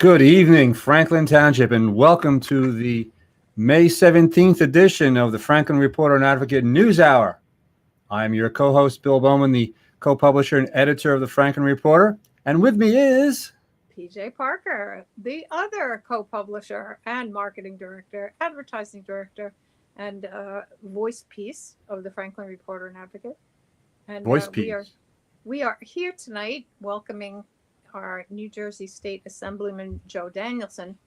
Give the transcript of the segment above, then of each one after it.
Good evening, Franklin Township, and welcome to the May 17th edition of the Franklin Reporter and Advocate News Hour. I'm your co-host, Bill Bowman, the co-publisher and editor of the Franklin Reporter, and with me is... PJ Parker, the other co-publisher and marketing director, advertising director, and voice piece of the Franklin Reporter and Advocate. And Voice piece. We are here tonight welcoming our New Jersey State Assemblyman Joe Danielson,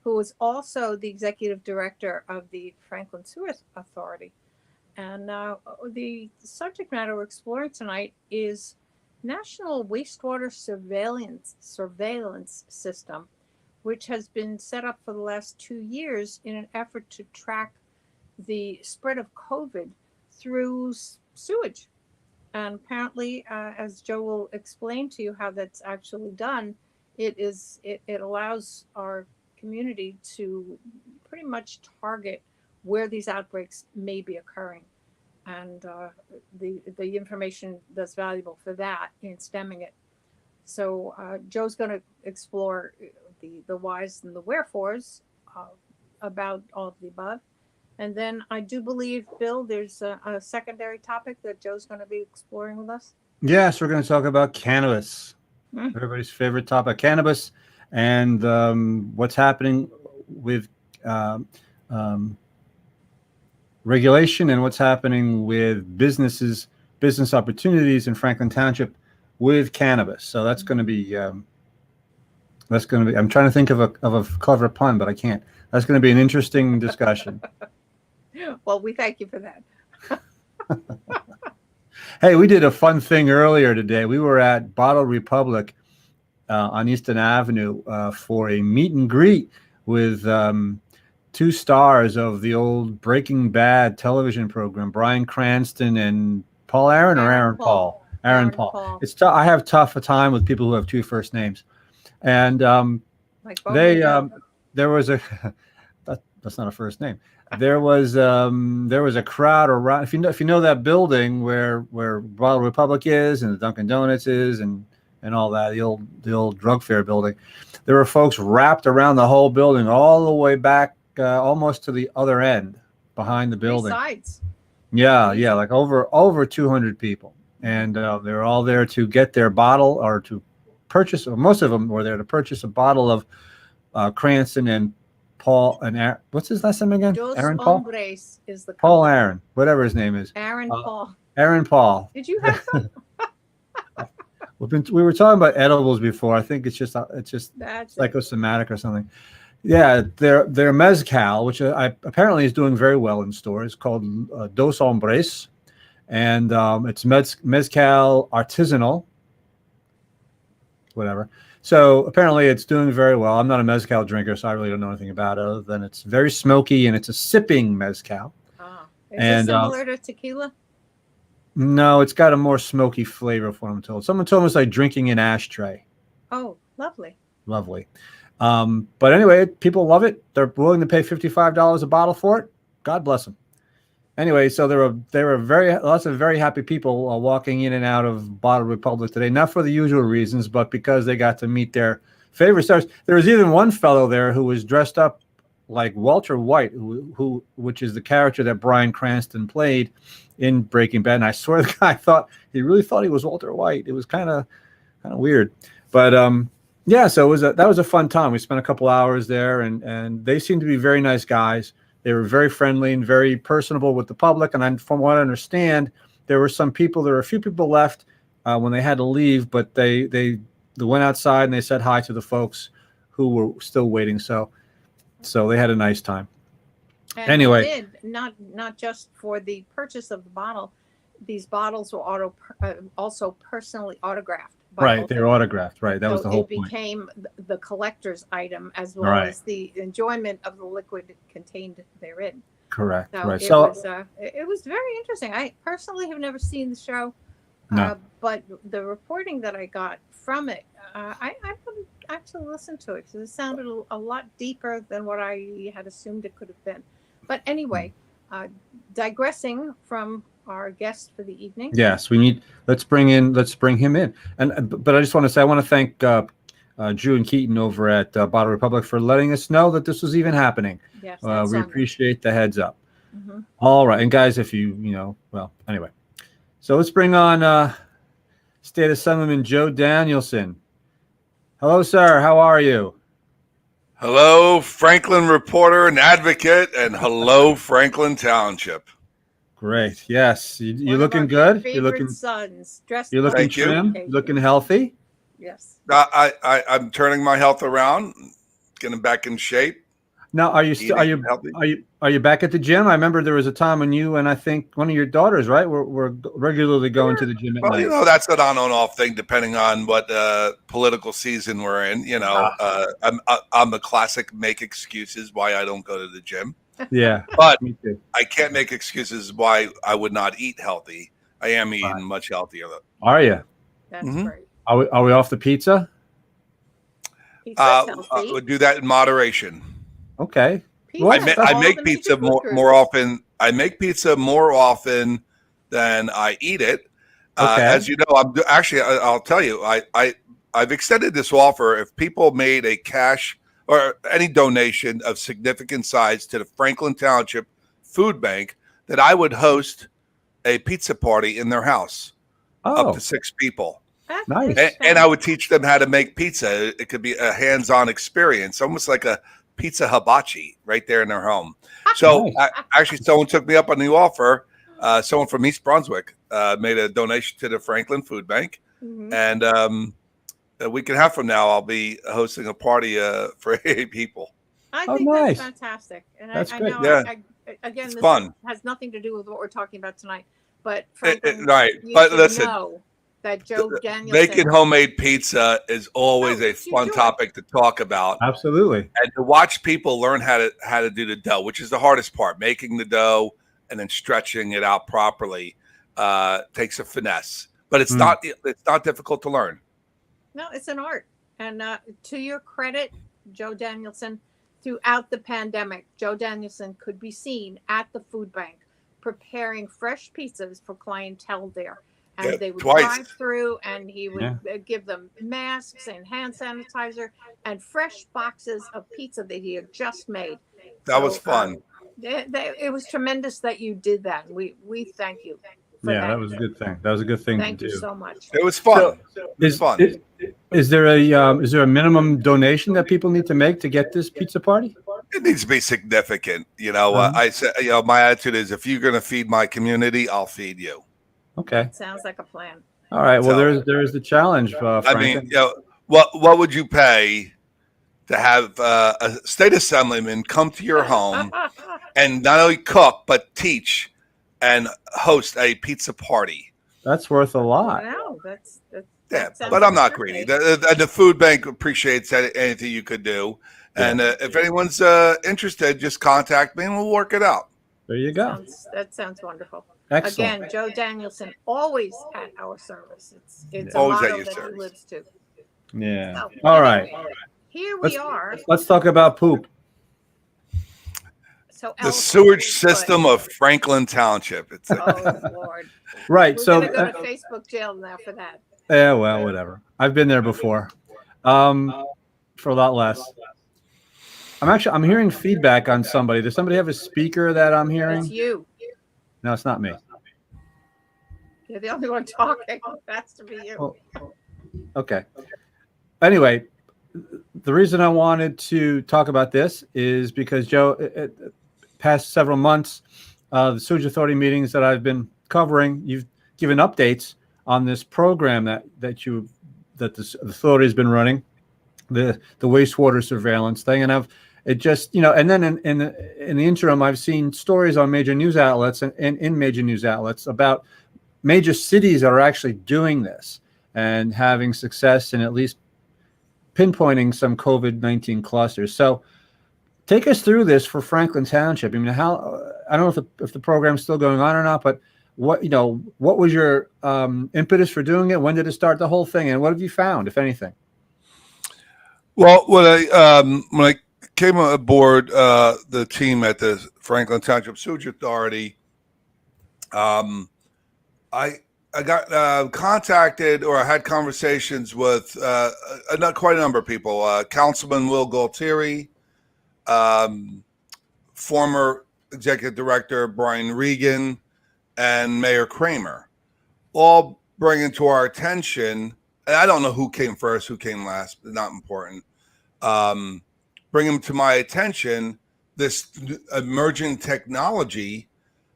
who is also the executive director of the Franklin Sewer Authority. And the subject matter we're exploring tonight is National Wastewater Surveillance System, which has been set up for the last 2 years in an effort to track the spread of COVID through sewage. And apparently, as Joe will explain to you how that's actually done, it allows our community to pretty much target where these outbreaks may be occurring. And the information that's valuable for that in stemming it. So Joe's going to explore the whys and the wherefores about all of the above. And then I do believe, Bill, there's a secondary topic that Joe's going to be exploring with us. Yes, we're going to talk about cannabis. Everybody's favorite topic, cannabis, and what's happening with regulation and what's happening with business opportunities in Franklin Township with cannabis. So that's going to be I'm trying to think of a clever pun, but I can't. That's going to be an interesting discussion. Well, we thank you for that. Hey, we did a fun thing earlier today. We were at Bottle Republic on Easton Avenue for a meet and greet with 2 stars of the old Breaking Bad television program, Bryan Cranston and Paul Aaron or Aaron Paul? Aaron Paul. It's I have tough a time with people who have 2 first names. And there was a that's not a first name. There was a crowd around. If you know that building where Bottle Republic is and the Dunkin' Donuts is and all that, the old drug fair building, there were folks wrapped around the whole building all the way back almost to the other end behind the building. 3 sides. Yeah, like over 200 people, and they were all there to get their bottle or to purchase. Or most of them were there to purchase a bottle of Cranston and Paul and Aaron. What's his last name again? Aaron Paul. Hombres is the Paul Aaron, whatever his name is. Aaron Paul. Aaron Paul. Did you have some? We were talking about edibles before. I think it's just psychosomatic or something. Yeah, their mezcal, which apparently is doing very well in stores, called Dos Hombres, and it's mezcal artisanal, whatever. So apparently it's doing very well. I'm not a mezcal drinker, so I really don't know anything about it other than it's very smoky and it's a sipping mezcal. Is it similar to tequila? No, it's got a more smoky flavor, from what I'm told. Someone told me it's like drinking an ashtray. Oh, lovely. Lovely. But anyway, people love it. They're willing to pay $55 a bottle for it. God bless them. Anyway, so there were lots of very happy people walking in and out of Bottle Republic today, not for the usual reasons, but because they got to meet their favorite stars. There was even one fellow there who was dressed up like Walter White, which is the character that Bryan Cranston played in Breaking Bad. And I swear the guy really thought he was Walter White. It was kind of weird, but yeah. So that was a fun time. We spent a couple hours there, and they seemed to be very nice guys. They were very friendly and very personable with the public. And from what I understand, there were a few people left when they had to leave, but they went outside and they said hi to the folks who were still waiting. So they had a nice time. And anyway, not just for the purchase of the bottle, these bottles were also personally autographed. Right, they were autographed. Right, that was the whole point. It became the collector's item as well as the enjoyment of the liquid contained therein. Correct. So right. It was very interesting. I personally have never seen the show, but the reporting that I got from it, I could actually listen to it because it sounded a lot deeper than what I had assumed it could have been. But anyway, digressing from our guest for the evening. Yes, let's bring him in. But I just want to say, I want to thank Drew and Keaton over at Bottle Republic for letting us know that this was even happening. Yes, that's We on appreciate the heads up. Mhm. All right. And guys, if well, anyway. So let's bring on State Assemblyman Joe Danielson. Hello, sir. How are you? Hello, Franklin reporter and advocate, and hello, Franklin Township. Great. Yes. You One of looking our good? favorite sons, dressed You're looking Thank you. trim, occasion. looking healthy. Yes. I'm turning my health around, getting back in shape. Now, are you eating healthy. are you back at the gym? I remember there was a time when you and I think one of your daughters, right, were regularly going to the gym at Well, night. that's an on and off thing depending on what political season we're in. I'm a classic make excuses why I don't go to the gym, Yeah, but me too. I can't make excuses why I would not eat healthy. I am eating Right. much healthier. Are you? That's Mhm. great. Are we off the pizza? Pizza's healthy. Would do that in moderation. Okay. Pizza has I all make the pizza major food more groups. often. I make pizza more often than I eat it. Okay. As you know, I'll tell you, I've extended this offer. If people made a cash or any donation of significant size to the Franklin Township Food Bank, that I would host a pizza party in their house, up Oh, to 6 people. That Nice. is And I would teach them how to make pizza. It could be a hands-on experience, almost like a pizza hibachi right there in their home. So Nice. actually, someone took me up on the offer. Someone from East Brunswick made a donation to the Franklin Food Bank. Mhm. And a week and a half from now, I'll be hosting a party for 8 people. I Oh, think nice. that's fantastic. And That's I great. know, Yeah. again, It's this fun. has nothing to do with what we're talking about tonight. But Franklin, Right. you But should listen, know that Joe Danielson. making homemade pizza is always a you fun do it. topic to talk about. Absolutely. And to watch people learn how to do the dough, which is the hardest part, making the dough and then stretching it out properly, takes a finesse. But it's not difficult to learn. No, it's an art. And to your credit, Joe Danielson, throughout the pandemic, Joe Danielson could be seen at the food bank preparing fresh pizzas for clientele there. And Yeah, they would twice. drive through and he would give them masks and hand sanitizer and fresh boxes of pizza that he had just made. That was fun. It was tremendous that you did that. We thank you for Yeah, that. that was a good thing. That was a good thing Thank to you do. so much. It was fun. It was Is, fun. is there a minimum donation that people need to make to get this pizza party? It needs to be significant. I said, my attitude is, if you're going to feed my community, I'll feed you. Okay. Sounds like a plan. All right. Well, So- there's the challenge. I Franklin. mean, what would you pay to have a state assemblyman come to your home and not only cook but teach and host a pizza party? That's worth a lot. Wow, Yeah, that sounds but I'm not great. greedy. The food bank appreciates anything you could do. And if anyone's interested, just contact me and we'll work it out. There you go. That sounds wonderful. Excellent. Again, Joe Danielson, always at our service. It's a Always at motto your that he service. lives to. Yeah. So, All right. Here we are. Let's talk about poop. So The sewage system of Franklin Township. It's Oh Lord. Right. We're So. gonna go to Facebook jail now for that. Yeah. Well, whatever. I've been there before. For a lot less. I'm hearing feedback on somebody. Does somebody have a speaker that I'm hearing? It's you. No, it's not me. You're the only one talking. It has to be you. Well, okay. Anyway, the reason I wanted to talk about this is because, Joe, past several months, the Sewage Authority meetings that I've been covering, you've given updates on this program that the authority has been running, the wastewater surveillance thing, and and then in the interim, I've seen stories on major news outlets and in major news outlets about major cities that are actually doing this and having success in at least pinpointing some COVID-19 clusters. So take us through this for Franklin Township. I mean, I don't know if the program's still going on or not, but what was your impetus for doing it? When did it start, the whole thing? And what have you found, if anything? Well, when I came aboard the team at the Franklin Township Sewage Authority, I got contacted, or I had conversations with not quite a number of people. Councilman Will Galtieri, former Executive Director Brian Regan, and Mayor Kramer, all bringing to our attention. And I don't know who came first, who came last, but not important. Bringing to my attention this emerging technology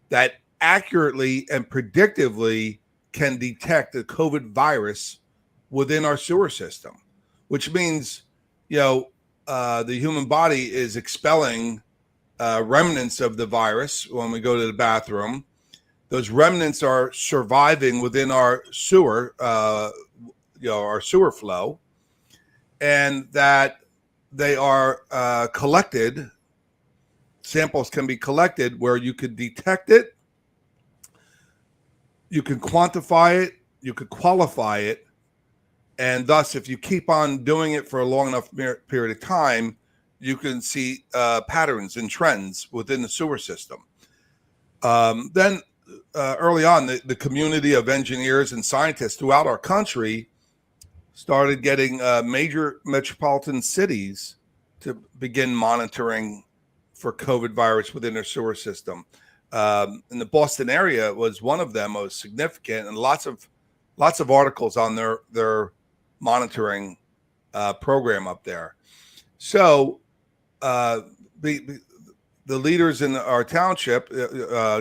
that accurately and predictively can detect the COVID virus within our sewer system, which means, the human body is expelling remnants of the virus when we go to the bathroom. Those remnants are surviving within our sewer, our sewer flow, and that they are collected. Samples can be collected where you could detect it, you can quantify it, you could qualify it, and thus, if you keep on doing it for a long enough period of time, you can see patterns and trends within the sewer system. Then early on, the community of engineers and scientists throughout our country started getting major metropolitan cities to begin monitoring for COVID virus within their sewer system. In the Boston area was one of them, most significant, and lots of articles on their monitoring program up there. So the leaders in our township,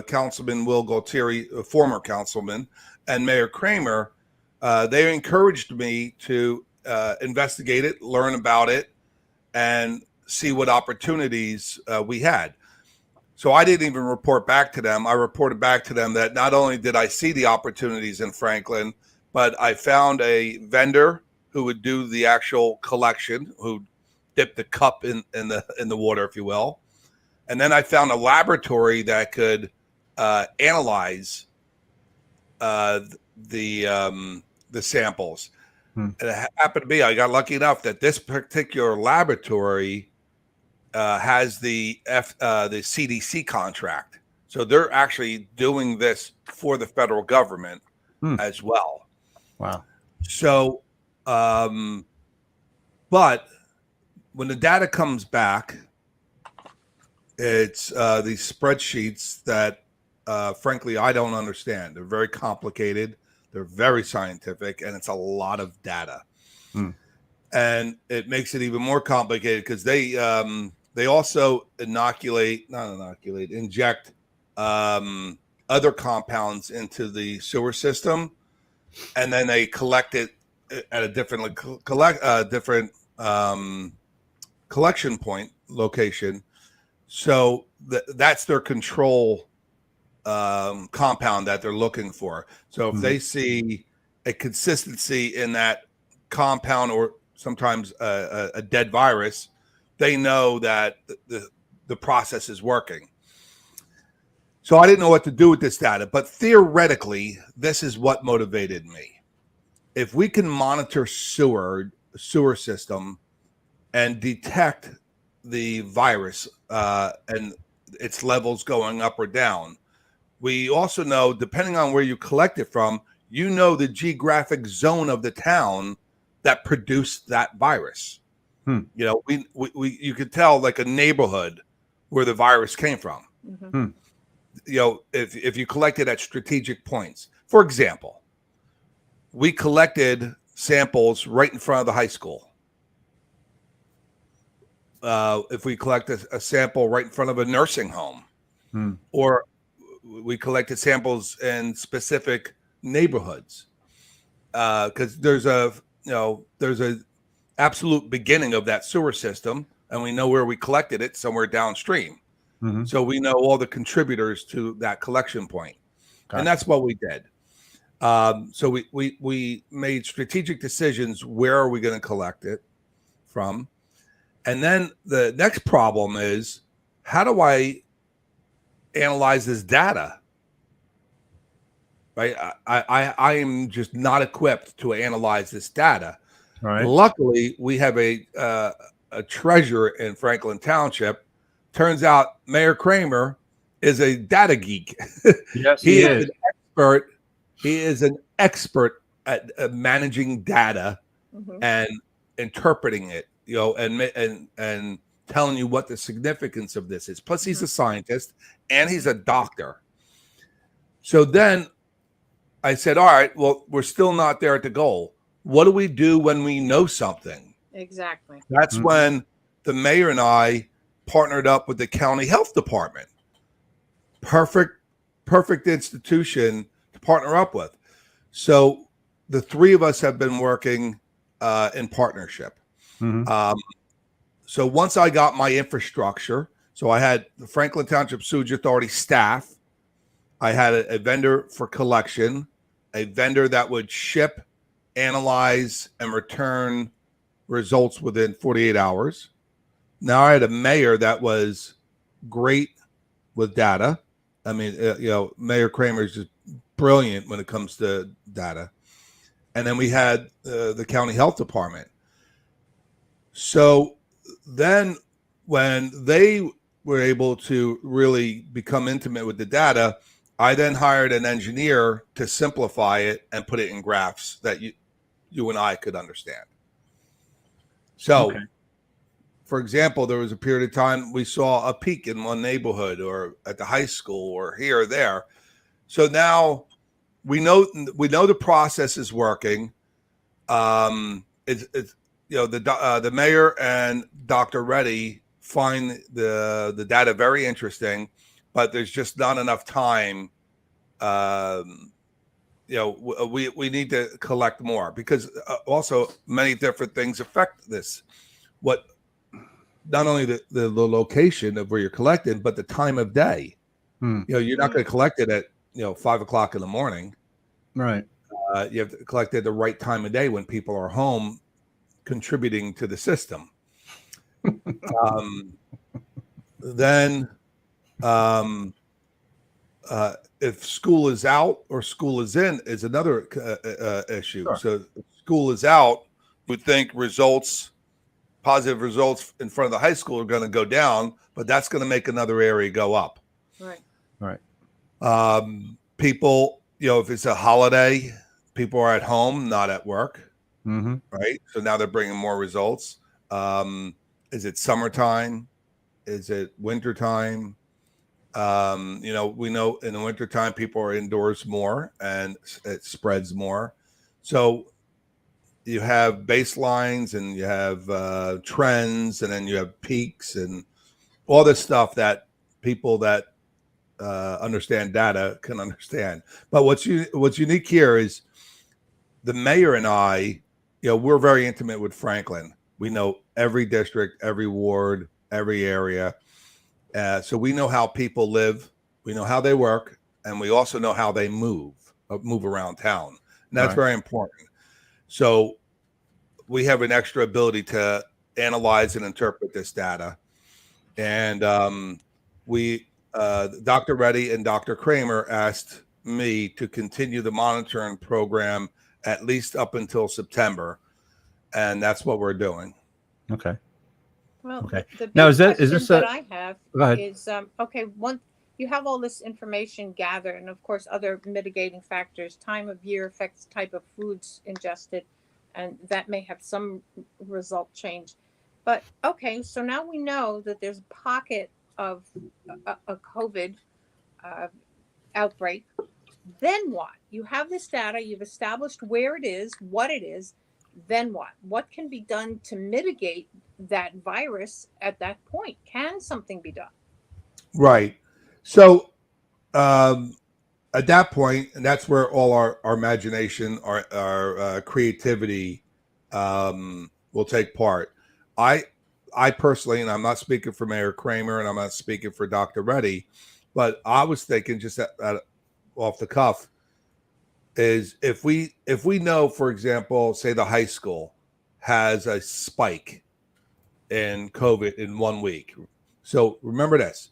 Councilman Will Galtieri, a former councilman, and Mayor Kramer, they encouraged me to investigate it, learn about it, and see what opportunities we had. So I didn't even report back to them. I reported back to them that not only did I see the opportunities in Franklin, but I found a vendor who would do the actual collection, who dipped the cup in the water, if you will. And then I found a laboratory that could analyze the samples. And it happened to be, I got lucky enough that this particular laboratory has the CDC contract. So they're actually doing this for the federal government as well. Wow. So, but when the data comes back, it's these spreadsheets that, frankly, I don't understand. They're very complicated. They're very scientific, and it's a lot of data. And it makes it even more complicated because they also inject other compounds into the sewer system, and then they collect it at a different collection point location. So that's their control compound that they're looking for. So if they see a consistency in that compound, or sometimes a dead virus, they know that the process is working. So I didn't know what to do with this data, but theoretically, this is what motivated me. If we can monitor sewer system and detect the virus and its levels going up or down, we also know, depending on where you collect it from, the geographic zone of the town that produced that virus. You could tell like a neighborhood where the virus came from. If you collect it at strategic points. For example, we collected samples right in front of the high school. If we collect a sample right in front of a nursing home, or we collected samples in specific neighborhoods, because there's a absolute beginning of that sewer system, and we know where we collected it, somewhere downstream. So we know all the contributors to that collection point. And that's what we did. So we made strategic decisions. Where are we going to collect it from? And then the next problem is, how do I analyze this data? Right? I am just not equipped to analyze this data. Right. Luckily, we have a treasurer in Franklin Township. Turns out Mayor Kramer is a data geek. Yes, he is an expert He is an expert at managing data Mhm. and interpreting it, and telling you what the significance of this is. Plus, he's a scientist and he's a doctor. So then I said, all right, well, we're still not there at the goal. What do we do when we know something? Exactly. That's when the mayor and I partnered up with the county health department. Perfect institution to partner up with. So the three of us have been working in partnership. So once I got my infrastructure, so I had the Franklin Township Sewage Authority staff, I had a vendor for collection, a vendor that would ship, analyze, and return results within 48 hours. Now I had a mayor that was great with data. I mean, Mayor Kramer is just brilliant when it comes to data. And then we had the county health department. So then when they were able to really become intimate with the data, I then hired an engineer to simplify it and put it in graphs that you and I could understand. So, for example, there was a period of time we saw a peak in one neighborhood or at the high school or here or there. So now we know the process is working. The mayor and Dr. Reddy find the data very interesting, but there's just not enough time. We need to collect more because also many different things affect this. What not only the location of where you're collecting, but the time of day. You're not going to collect it at 5:00 in the morning, right? You have to collect it at the right time of day when people are home contributing to the system. Then if school is out or school is in is another issue. Sure. So if school is out, we think positive results in front of the high school are going to go down, but that's going to make another area go up. Right. People, if it's a holiday, people are at home, not at work. Right. So now they're bringing more results. Is it summertime? Is it wintertime? We know in the wintertime people are indoors more and it spreads more. So you have baselines and you have trends and then you have peaks and all this stuff that people that understand data can understand. But what's unique here is the mayor and I, we're very intimate with Franklin. We know every district, every ward, every area. So we know how people live, we know how they work, and we also know how they move around town. And that's very important. So we have an extra ability to analyze and interpret this data. And Dr. Reddy and Dr. Kramer asked me to continue the monitoring program at least up until September. And that's what we're doing. Okay. Well, okay. The Now, big is question this that I have go ahead. is, once you have all this information gathered, and of course other mitigating factors, time of year affects type of foods ingested, and that may have some result change. But okay, so now we know that there's a pocket of a COVID outbreak. Then what? You have this data, you've established where it is, what it is. Then what? What can be done to mitigate that virus at that point? Can something be done? Right. So at that point, and that's where all our imagination, our creativity will take part. I personally, and I'm not speaking for Mayor Kramer and I'm not speaking for Dr. Reddy, but I was thinking just off the cuff is if we know, for example, say the high school has a spike in COVID in 1 week. So remember this,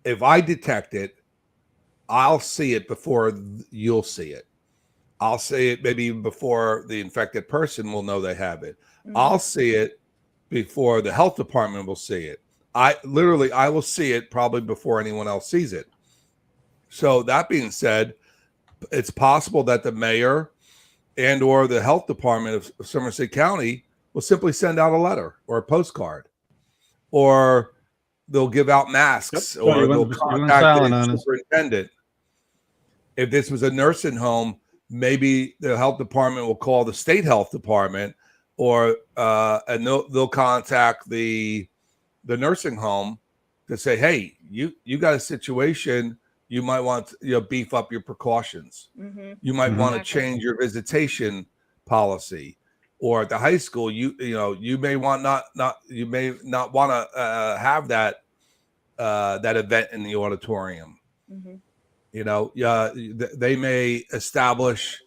if I detect it, I'll see it before you'll see it. I'll see it maybe even before the infected person will know they have it. I'll see it before the health department will see it. I will see it probably before anyone else sees it. So that being said, it's possible that the mayor and or the health department of Somerset County will simply send out a letter or a postcard, or they'll give out masks, Yep. or You they'll went contact silent the on us. superintendent. If this was a nursing home, maybe the health department will call the state health department, or and they'll contact the nursing home to say, hey, you got a situation, you might want to beef up your precautions. Mm-hmm. You might Mhm. want to change your visitation policy, or at the high school, you may want you may not want to have that event in the auditorium. Mm-hmm. They may establish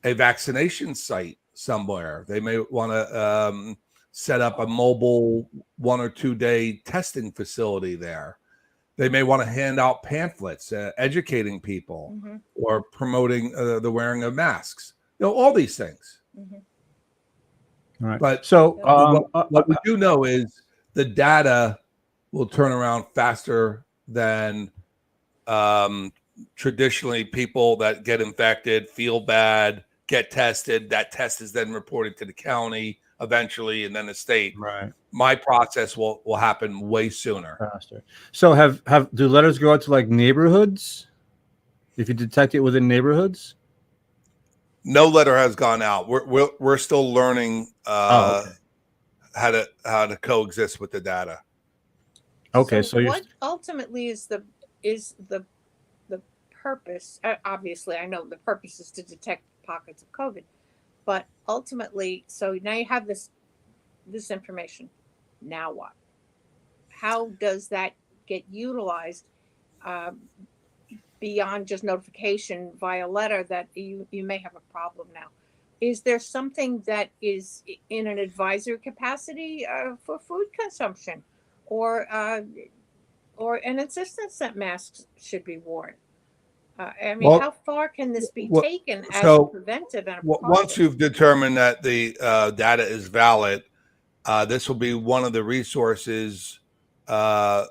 a vaccination site somewhere. They may want to set up a mobile 1 or 2 day testing facility there. They may want to hand out pamphlets, educating people, Mm-hmm. or promoting the wearing of masks. All these things. Mm-hmm. All right. But So what we do know is the data will turn around faster than traditionally. People that get infected, feel bad, get tested. That test is then reported to the county eventually, and then the state. right. My process will happen way sooner. Faster. So do letters go out to like neighborhoods if you detect it within neighborhoods? No letter has gone out. We're still learning Okay. how to coexist with the data. Okay, So, so you're what ultimately is the purpose? Obviously, I know the purpose is to detect pockets of COVID, but ultimately, so now you have this information. Now what? How does that get utilized beyond just notification via letter that you may have a problem now? Is there something that is in an advisory capacity for food consumption, or an insistence that masks should be worn? I mean, Well, how far can this be well, taken as so a preventive and a once precaution? you've determined that the data is valid, this will be one of the resources the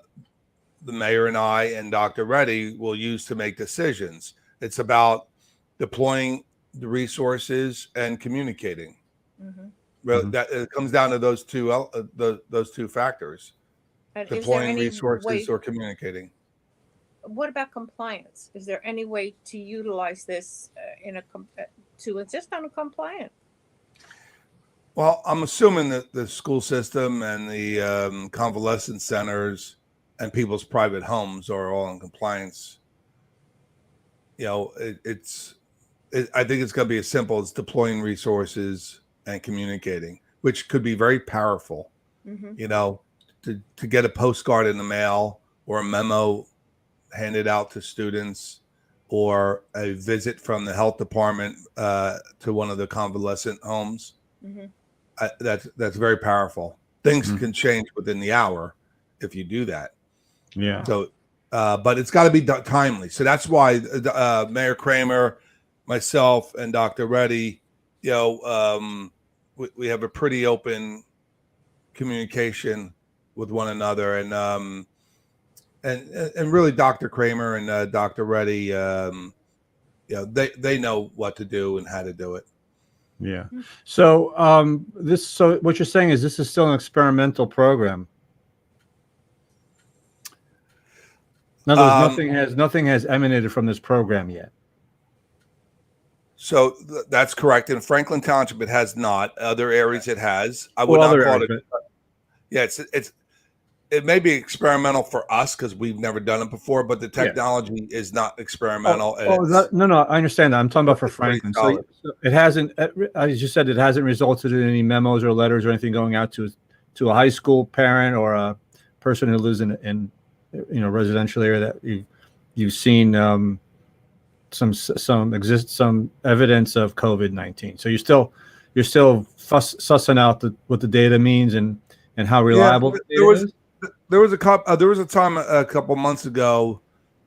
mayor and I and Dr. Reddy will use to make decisions. It's about deploying the resources and communicating. Mhm. Mhm. That it comes down to those two factors: And is there deploying any resources way? or communicating. What about compliance? Is there any way to utilize this to insist on a compliant? Well, I'm assuming that the school system and the convalescent centers and people's private homes are all in compliance. I think it's going to be as simple as deploying resources and communicating, which could be very powerful. Mm-hmm. To get a postcard in the mail or a memo handed out to students, or a visit from the health department to one of the convalescent homes. Mm-hmm. That's very powerful. Things Mhm. can change within the hour if you do that. Yeah. So, but it's got to be timely. So that's why Mayor Kramer, myself, and Dr. Reddy, we have a pretty open communication with one another, and really Dr. Kramer and Dr. Reddy, they know what to do and how to do it. Yeah. So so what you're saying is this is still an experimental program. In other words, nothing has emanated from this program yet. So that's correct. In Franklin Township, it has not. Other areas, it has. I would Well, not other call areas, it. Yeah, it may be experimental for us because we've never done it before, but the technology is not experimental. No, I understand that. I'm talking about for Franklin. So it hasn't, as you said, it hasn't resulted in any memos or letters or anything going out to a high school parent or a person who lives in residential area that you've seen some evidence of COVID-19. So you're still sussing out what the data means and how reliable the data is. There was a time a couple months ago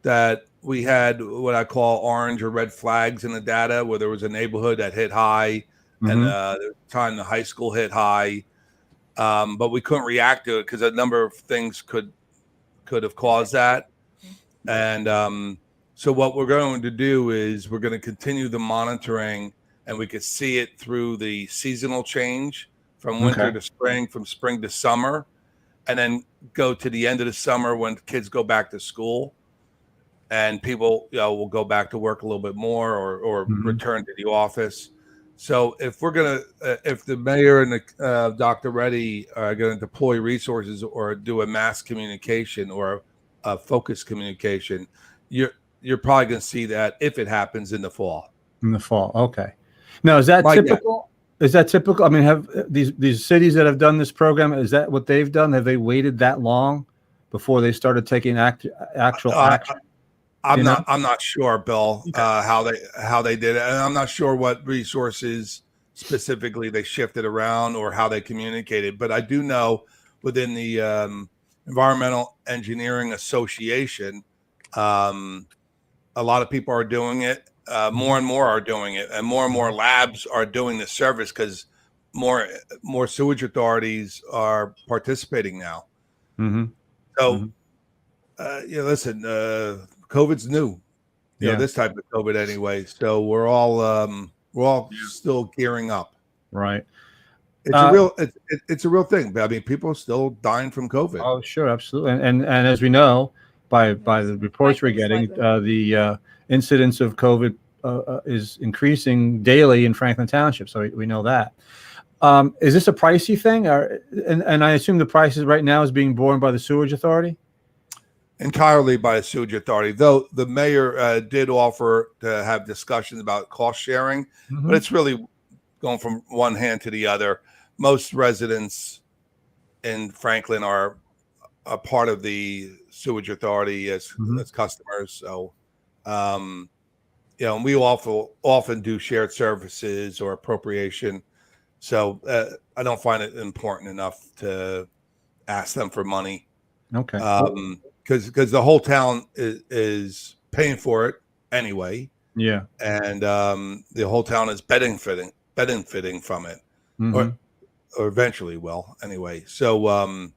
that we had what I call orange or red flags in the data, where there was a neighborhood that hit high, and there was a time the high school hit high, but we couldn't react to it because a number of things could have caused that, and So what we're going to do is we're going to continue the monitoring, and we could see it through the seasonal change from winter to spring, from spring to summer, and then go to the end of the summer when kids go back to school and people, will go back to work a little bit more or return to the office. So if we're going to, if the mayor and the, Dr. Reddy are going to deploy resources or do a mass communication or a focused communication, you're probably going to see that if it happens in the fall. In the fall, okay. Now, is that typical? Is that typical? I mean, have these cities that have done this program, is that what they've done? Have they waited that long before they started taking actual action? I'm not sure, Bill, how they did it, and I'm not sure what resources specifically they shifted around or how they communicated. But I do know within the Environmental Engineering Association, a lot of people are doing it. More and more are doing it, and more labs are doing the service because more sewage authorities are participating now. So, listen, COVID's new, this type of COVID anyway. So we're all still gearing up. Right. It's a real thing. I mean, people are still dying from COVID. Oh, sure, absolutely. And as we know by the reports we're getting, the incidence of COVID is increasing daily in Franklin Township. So we know that. Is this a pricey thing? And I assume the prices right now is being borne by the sewage authority? Entirely by the sewage authority, though the mayor did offer to have discussions about cost sharing, but it's really going from one hand to the other. Most residents in Franklin are a part of the sewage authority as customers. So, and we often do shared services or appropriation. So I don't find it important enough to ask them for money. Okay. Because the whole town is paying for it anyway. Yeah. And the whole town is benefiting from it, or eventually will anyway. So,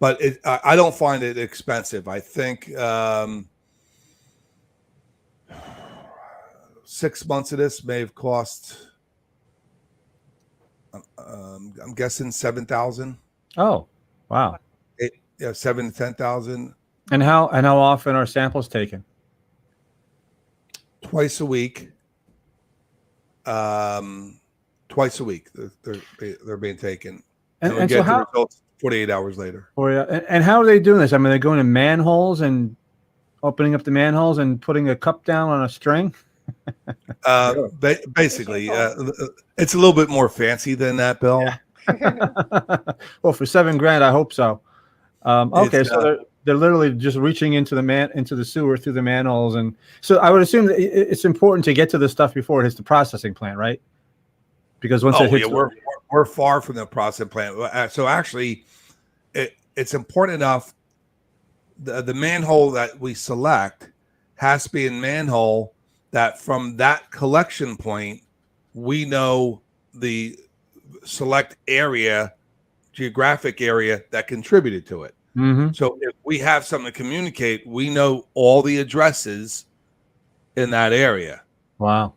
but I don't find it expensive. I think 6 months of this may have cost, I'm guessing $7,000. Oh, wow. 7,000 to 10,000. And how often are samples taken? Twice a week. Twice a week they're being taken, and we get the results 48 hours later. And how are they doing this? I mean, they're going to manholes and opening up the manholes and putting a cup down on a string. Basically, it's a little bit more fancy than that, Bill. Yeah. Well, for $7,000, I hope so. Okay, so they're literally just reaching into the sewer through the manholes, and so I would assume that it's important to get to the stuff before it hits the processing plant, right? Because once it hits, we're far from the processing plant. So actually, it's important enough. The manhole that we select has to be a manhole that from that collection point, we know the select area, geographic area that contributed to it. So if we have something to communicate, we know all the addresses in that area. Wow.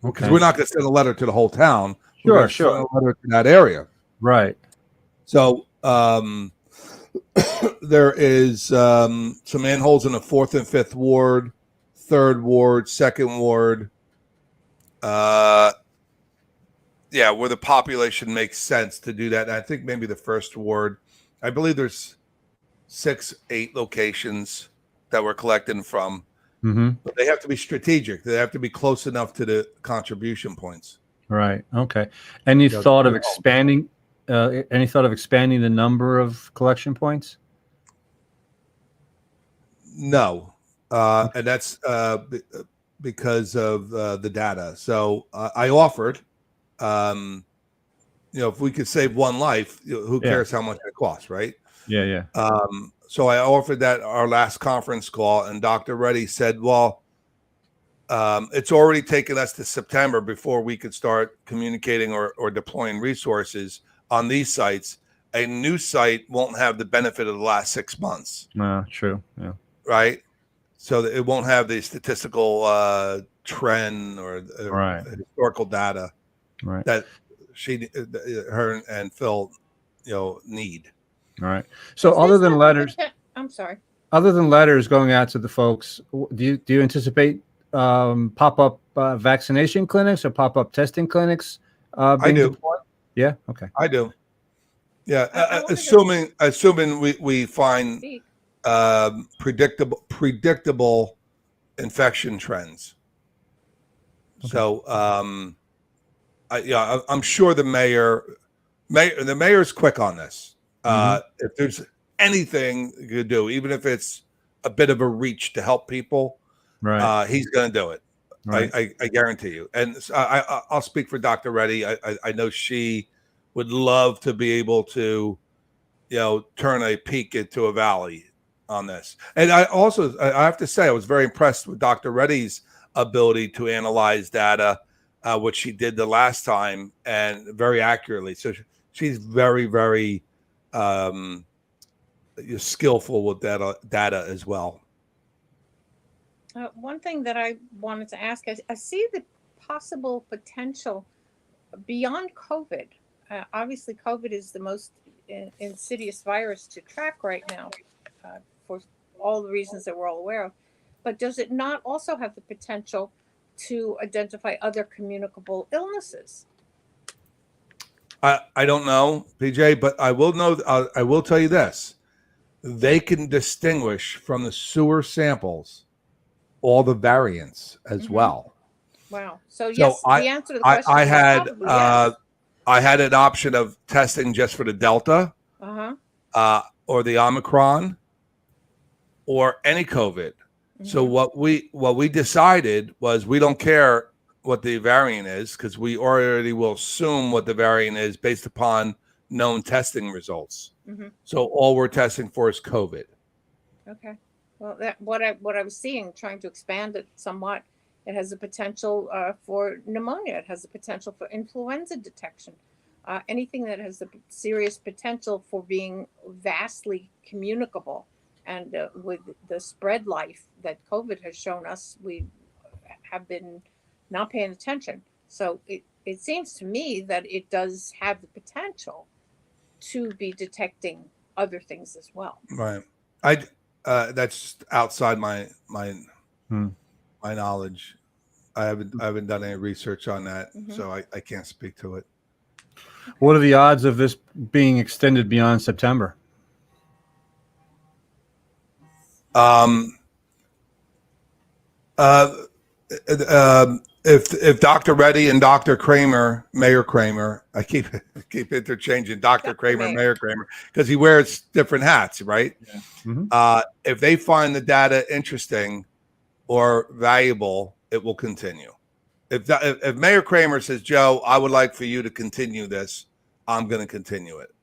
Because we're not going to send a letter to the whole town. Sure. Send a letter to that area. Right. So there is some manholes in the 4th and 5th ward, 3rd ward, 2nd ward. Where the population makes sense to do that. And I think maybe the 1st ward. I believe there's 6-8 locations that we're collecting from. But they have to be strategic. They have to be close enough to the contribution points. Right. Okay. Any thought of expanding? Any thought of expanding the number of collection points? No, and that's because of the data. So I offered, if we could save one life, who cares how much it costs, right? Yeah. So I offered that our last conference call, and Dr. Reddy said, well, it's already taken us to September before we could start communicating or deploying resources on these sites. A new site won't have the benefit of the last 6 months. True. Yeah. Right. so that it won't have the statistical trend or Right. historical data Right. that her and Phil, need. All right. So Is other this than not letters, I'm sorry. other than letters going out to the folks, do you anticipate pop-up vaccination clinics or pop-up testing clinics I being do. deployed? Yeah. Okay. I do. Yeah, I wanted to assuming we find speak. predictable infection trends. Okay. So I'm sure the mayor's quick on this. If there's anything you could do, even if it's a bit of a reach to help people, Right. he's going to do it. Right. I guarantee you. And so I'll speak for Dr. Reddy. I know she would love to be able to, turn a peak into a valley on this. And I have to say, I was very impressed with Dr. Reddy's ability to analyze data, which she did the last time, and very accurately. So she's very, very skillful with data as well. One thing that I wanted to ask, I see the possible potential beyond COVID. Obviously, COVID is the most insidious virus to track right now for all the reasons that we're all aware of. But does it not also have the potential to identify other communicable illnesses? I don't know, PJ, but I will know. I will tell you this: they can distinguish from the sewer samples all the variants as well. Wow. So yes, the answer to the question I is had probably yes. I had an option of testing just for the Delta, or the Omicron, or any COVID. So what we decided was we don't care what the variant is, because we already will assume what the variant is based upon known testing results. So all we're testing for is COVID. Okay. Well, what I was seeing, trying to expand it somewhat, it has the potential for pneumonia. It has the potential for influenza detection. Anything that has the serious potential for being vastly communicable. And with the spread life that COVID has shown us, we have been not paying attention. So it seems to me that it does have the potential to be detecting other things as well. Right. That's outside my knowledge. I haven't done any research on that, so I can't speak to it. What are the odds of this being extended beyond September? If Dr. Reddy and Dr. Kramer, Mayor Kramer, I keep interchanging Dr. Kramer, Mayor Kramer, because he wears different hats, right? Yeah. If they find the data interesting or valuable, it will continue. If Mayor Kramer says, Joe, I would like for you to continue this, I'm going to continue it,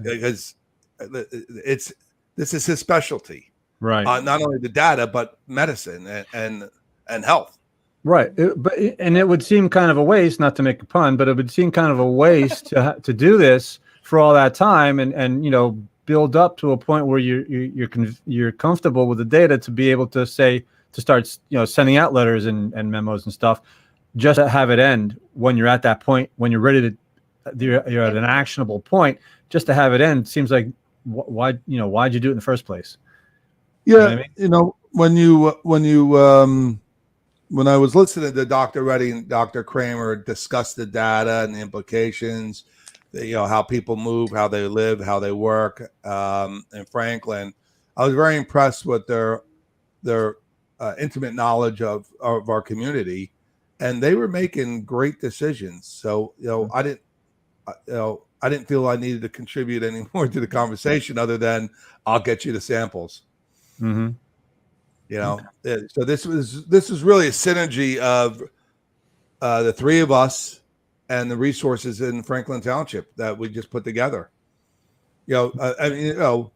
because this is his specialty, right? Not only the data, but medicine and health. Right. And it would seem kind of a waste, not to make a pun, but it would seem kind of a waste to do this for all that time and build up to a point where you're comfortable with the data to be able to start sending out letters and memos and stuff, just to have it end when you're at that point, when you're ready to you're at an actionable point, just to have it end seems like why'd you do it in the first place? Yeah, when I was listening to Dr. Reddy and Dr. Kramer discuss the data and the implications, how people move, how they live, how they work in Franklin, I was very impressed with their intimate knowledge of our community, and they were making great decisions. So I didn't feel I needed to contribute any more to the conversation other than I'll get you the samples. So this was really a synergy of the three of us and the resources in Franklin Township that we just put together. My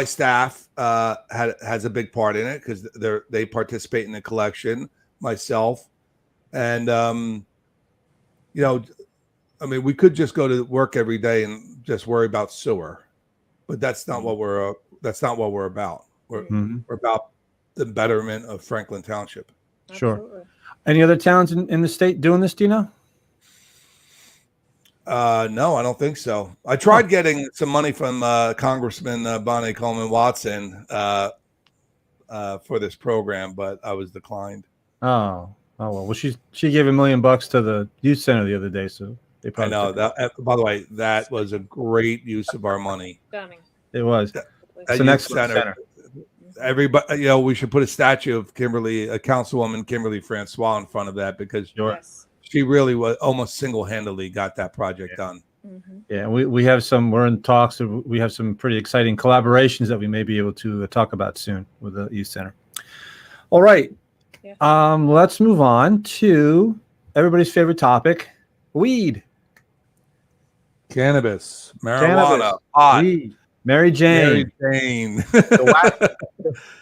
staff has a big part in it because they participate in the collection. Myself, and we could just go to work every day and just worry about sewer, but that's not what we're about. We're about the betterment of Franklin Township. Sure. Absolutely. Any other towns in the state doing this? Do you know? No, I don't think so. I tried getting some money from Congressman Bonnie Coleman Watson for this program, but I was declined. Oh well. She gave $1 million to the youth center the other day, so they I probably know took that. By the way, that was a great use of our money. Stunning. it was. That It's an youth excellent center. Everybody, we should put a statue of Kimberly, Councilwoman Kimberly Francois, in front of that because Sure. Yes. she really was almost single-handedly got that project done. Mm-hmm. Yeah, we have some. We're in talks. We have some pretty exciting collaborations that we may be able to talk about soon with the youth center. All right. Yeah. Let's move on to everybody's favorite topic: weed, Cannabis, marijuana, Cannabis, pot, weed, Mary Jane, Mary Jane.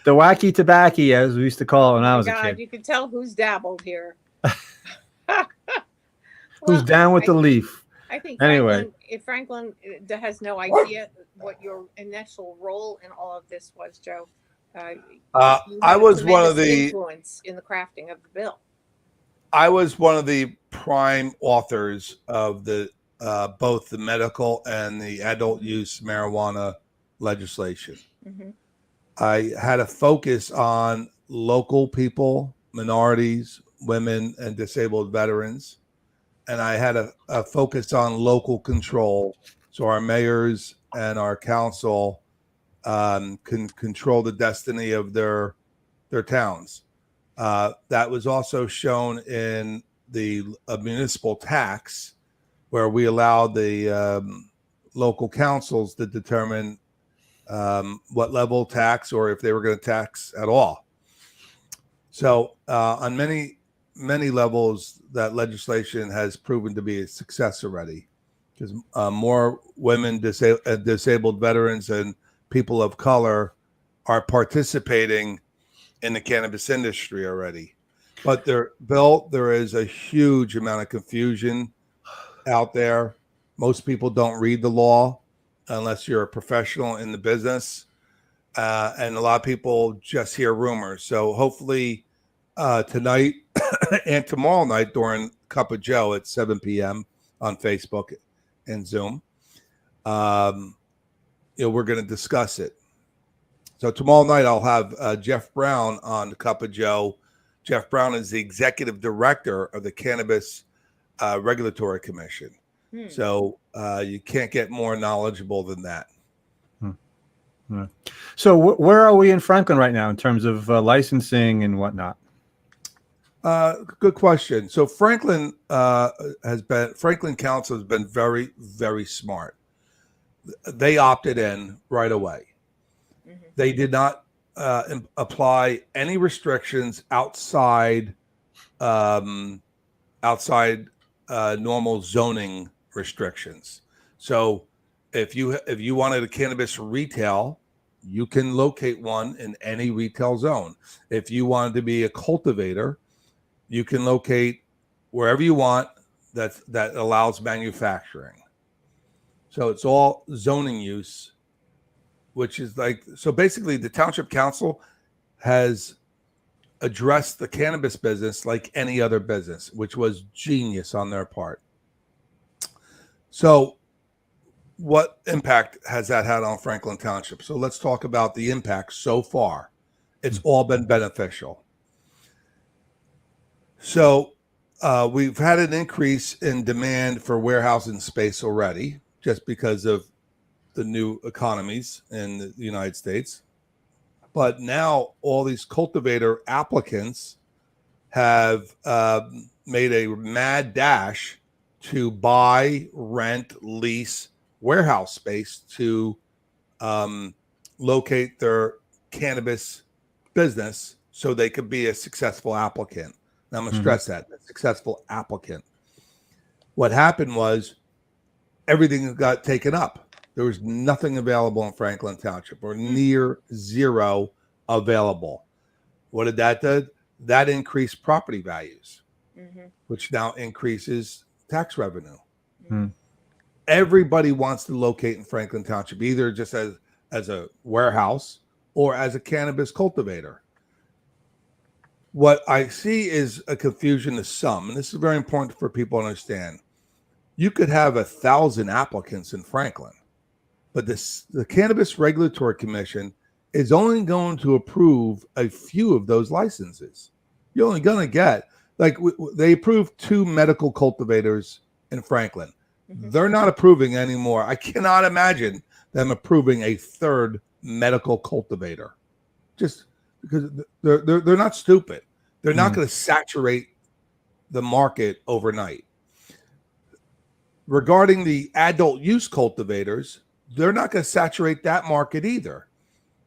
the wacky tobacco, as we used to call it when I was a God, kid. you can tell who's dabbled here. Who's Well, down with the leaf? I think Anyway. Franklin has no idea what your initial role in all of this was, Joe. You I had a was one of tremendous the influence in the crafting of the bill. I was one of the prime authors of the both the medical and the adult use marijuana legislation. Mm-hmm. I had a focus on local people, minorities, women, and disabled veterans. And I had a focus on local control. So our mayors and our council can control the destiny of their towns. That was also shown in the municipal tax, where we allowed the local councils to determine what level tax or if they were going to tax at all. So on many levels, that legislation has proven to be a success already, because more women, disabled veterans, and people of color are participating in the cannabis industry already. But there is a huge amount of confusion out there. Most people don't read the law unless you're a professional in the business. And a lot of people just hear rumors. So hopefully tonight and tomorrow night during Cup of Joe at 7 p.m. on Facebook and Zoom, we're going to discuss it. So tomorrow night I'll have Jeff Brown on the Cup of Joe. Jeff Brown is the executive director of the Cannabis Regulatory Commission. So you can't get more knowledgeable than that. So where are we in Franklin right now in terms of licensing and whatnot? Good question. So Franklin Council has been very, very smart. They opted in right away. Mm-hmm. They did not apply any restrictions outside normal zoning restrictions. So if you wanted a cannabis retail, you can locate one in any retail zone. If you wanted to be a cultivator, you can locate wherever you want that allows manufacturing. So it's all zoning use, which is so basically the Township Council has addressed the cannabis business like any other business, which was genius on their part. So what impact has that had on Franklin Township? So let's talk about the impact so far. It's all been beneficial. So we've had an increase in demand for warehousing space already, just because of the new economies in the United States. But now all these cultivator applicants have made a mad dash to buy, rent, lease warehouse space to locate their cannabis business so they could be a successful applicant. Now, I'm going to stress that, a successful applicant. What happened was everything got taken up. There was nothing available in Franklin Township, or near zero available. What did that do? That increased property values, which now increases tax revenue. Everybody wants to locate in Franklin Township, either just as a warehouse or as a cannabis cultivator. What I see is a confusion to some, and this is very important for people to understand. You could have 1,000 applicants in Franklin, but the Cannabis Regulatory Commission is only going to approve a few of those licenses. You're only going to get, like, they approved 2 medical cultivators in Franklin. They're not approving anymore. I cannot imagine them approving a 3rd medical cultivator, just because they're not stupid. They're not going to saturate the market overnight. Regarding the adult use cultivators, they're not going to saturate that market either.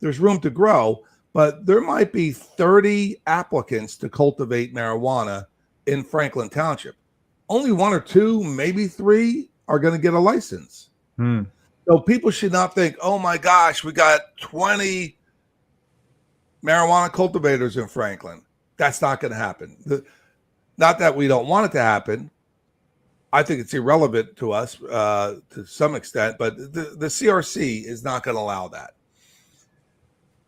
There's room to grow, but there might be 30 applicants to cultivate marijuana in Franklin Township. Only 1 or 2, maybe 3 are going to get a license. So people should not think, oh my gosh, we got 20 marijuana cultivators in Franklin. That's not going to happen. Not that we don't want it to happen. I think it's irrelevant to us to some extent, but the CRC is not going to allow that.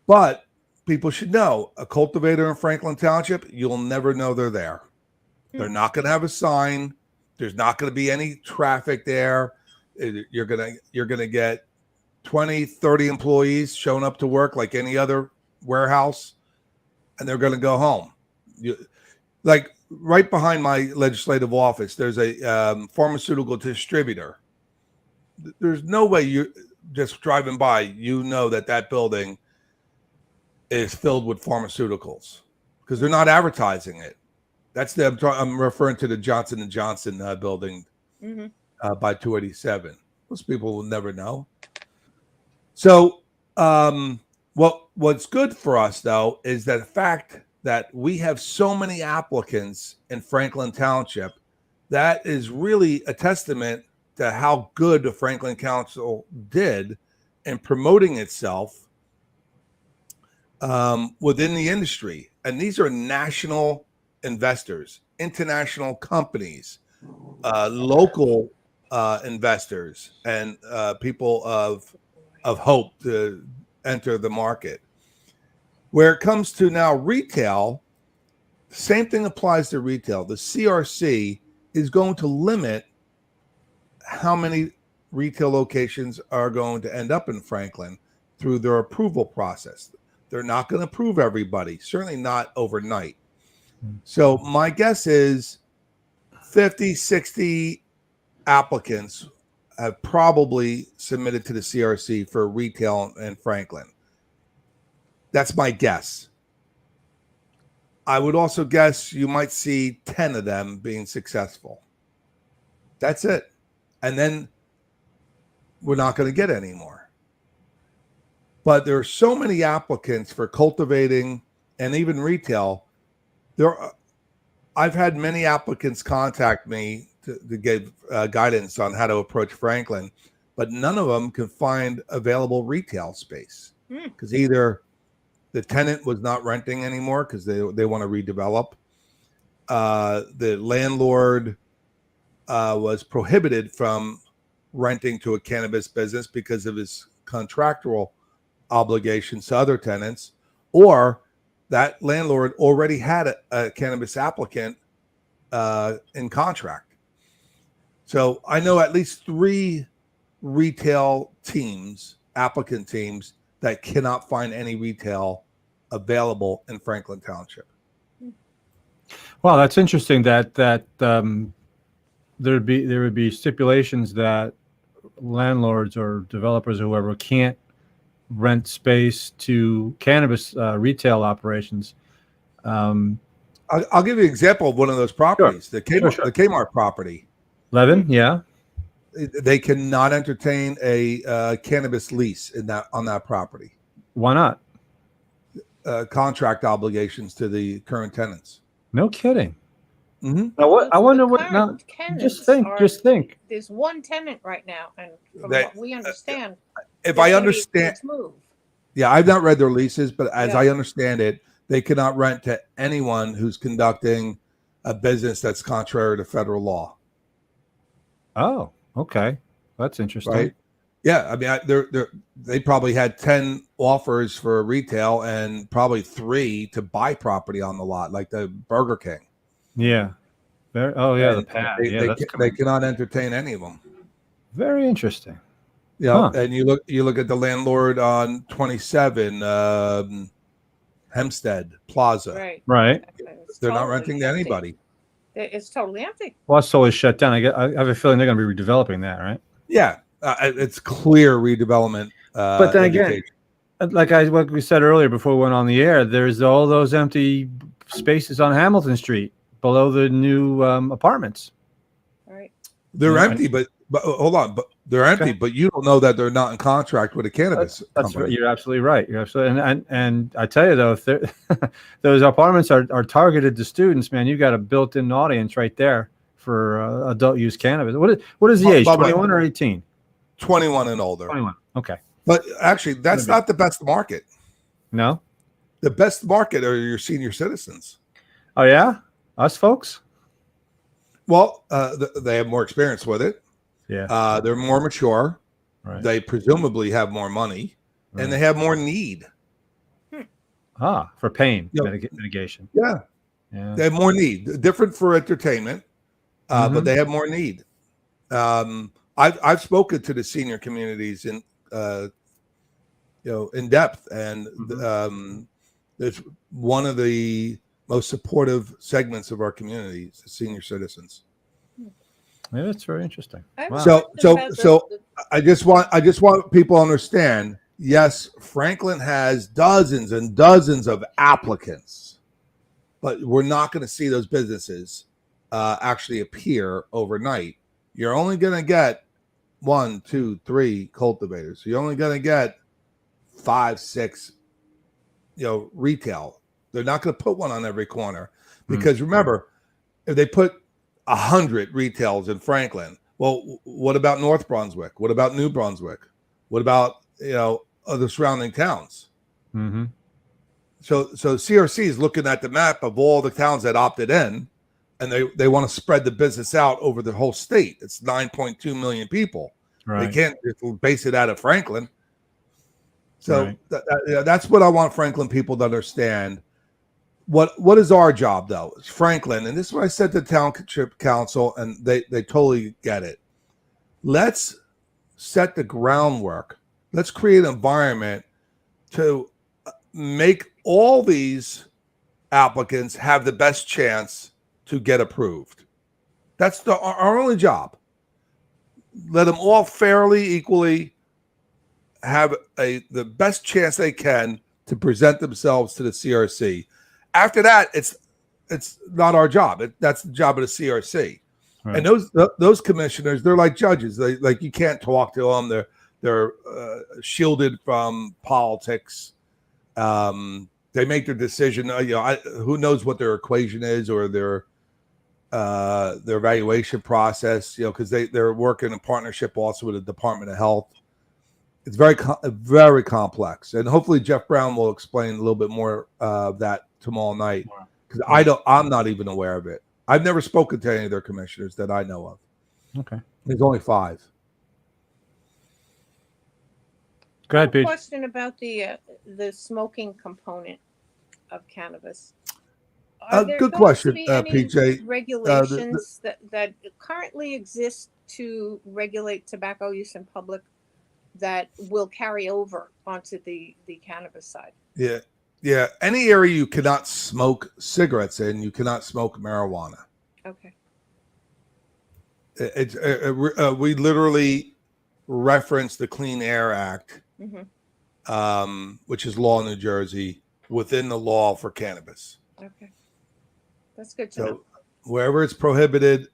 But people should know, a cultivator in Franklin Township, you'll never know they're there. They're not going to have a sign. There's not going to be any traffic there. You're going to get 20, 30 employees showing up to work like any other warehouse, and they're going to go home. Like right behind my legislative office, there's a pharmaceutical distributor. There's no way you just driving by, you know that building is filled with pharmaceuticals because they're not advertising it. I'm referring to the Johnson & Johnson building by 287. Most people will never know. So what's good for us, though, is that the fact that we have so many applicants in Franklin Township, that is really a testament to how good the Franklin Council did in promoting itself within the industry. And these are national investors, international companies, local investors, and people of hope to enter the market. Where it comes to now retail, same thing applies to retail. The CRC is going to limit how many retail locations are going to end up in Franklin through their approval process. They're not going to approve everybody, certainly not overnight. So my guess is 50, 60 applicants have probably submitted to the CRC for retail in Franklin. That's my guess. I would also guess you might see 10 of them being successful. That's it. And then we're not going to get any more. But there are so many applicants for cultivating and even retail. I've had many applicants contact me to give guidance on how to approach Franklin, but none of them can find available retail space because either the tenant was not renting anymore because they want to redevelop. The landlord was prohibited from renting to a cannabis business because of his contractual obligations to other tenants, or that landlord already had a cannabis applicant in contract. So I know at least 3 retail teams, applicant teams, that cannot find any retail available in Franklin Township. Well, that's interesting that there would be stipulations that landlords or developers or whoever can't rent space to cannabis retail operations. I'll give you an example of one of those properties. Sure. The Kmart property. Levin, yeah. They cannot entertain a cannabis lease on that property. Why not? Contract obligations to the current tenants. No kidding. Mm-hmm. Now, I wonder what. Now, just think. There's one tenant right now, and from what we understand, if I understand, yeah, I've not read their leases, but as I understand it, they cannot rent to anyone who's conducting a business that's contrary to federal law. Oh, okay, that's interesting. Right? Yeah, I mean, they probably had 10 offers for retail and probably 3 to buy property on the lot, like the Burger King. Yeah. Oh yeah, the And pad. Yeah, that's they cannot entertain any of them. very interesting. You know, and you look at the landlord on 27 Hempstead Plaza. Right. They're not renting to anybody. It's totally empty. Well, it's always shut down. I have a feeling they're going to be redeveloping that, right? Yeah, it's clear redevelopment. But then again, like we said earlier before we went on the air, there's all those empty spaces on Hamilton Street below the new apartments. Right. They're empty, but hold on, but they're empty. But you don't know that they're not in contract with a cannabis company. You're absolutely right. You're absolutely and I tell you though, if those apartments are targeted to students, man, you got a built-in audience right there for adult use cannabis. What is the age? 21 or 18? 21 and older. 21. Okay. But actually, that's not the best market. No. The best market are your senior citizens. Oh yeah, us folks. Well, they have more experience with it. Yeah. They're more mature. Right. They presumably have more money, and they have more need. For pain mitigation. Yeah. They have more need. Different for entertainment, but they have more need. I've spoken to the senior communities in in depth, and it's one of the most supportive segments of our communities, the senior citizens. Yeah, that's very interesting. Wow. So I just want people to understand. Yes, Franklin has dozens and dozens of applicants, but we're not going to see those businesses actually appear overnight. You're only going to get 1, 2, 3 cultivators. You're only going to get 5, 6, retail. They're not going to put one on every corner because remember, if they put 100 retails in Franklin, well, what about North Brunswick? What about New Brunswick? What about other surrounding towns? Mm-hmm. So CRC is looking at the map of all the towns that opted in, and they want to spread the business out over the whole state. It's 9.2 million people. Right. They can't just base it out of Franklin. So that's what I want Franklin people to understand. What is our job, though? It's Franklin, and this is what I said to Township Council, and they totally get it. Let's set the groundwork. Let's create an environment to make all these applicants have the best chance to get approved. That's our only job. Let them all fairly, equally have the best chance they can to present themselves to the CRC. After that, it's not our job. That's the job of the CRC. Right. And those commissioners, they're like judges. Like you can't talk to them. They're shielded from politics. They make their decision. Who knows what their equation is or their evaluation process? Because they're working in partnership also with the Department of Health. It's very complex, and hopefully Jeff Brown will explain a little bit more of that tomorrow night because I'm not even aware of it. I've never spoken to any of their commissioners that I know of. Okay, there's only 5. Go ahead, Pete. Question about the smoking component of cannabis. Good question, PJ. Regulations that currently exist to regulate tobacco use in public that will carry over onto the cannabis side? Yeah. Any area you cannot smoke cigarettes in, you cannot smoke marijuana. Okay. We literally reference the Clean Air Act, which is law in New Jersey, within the law for cannabis. Okay. That's good to know. Wherever it's prohibited,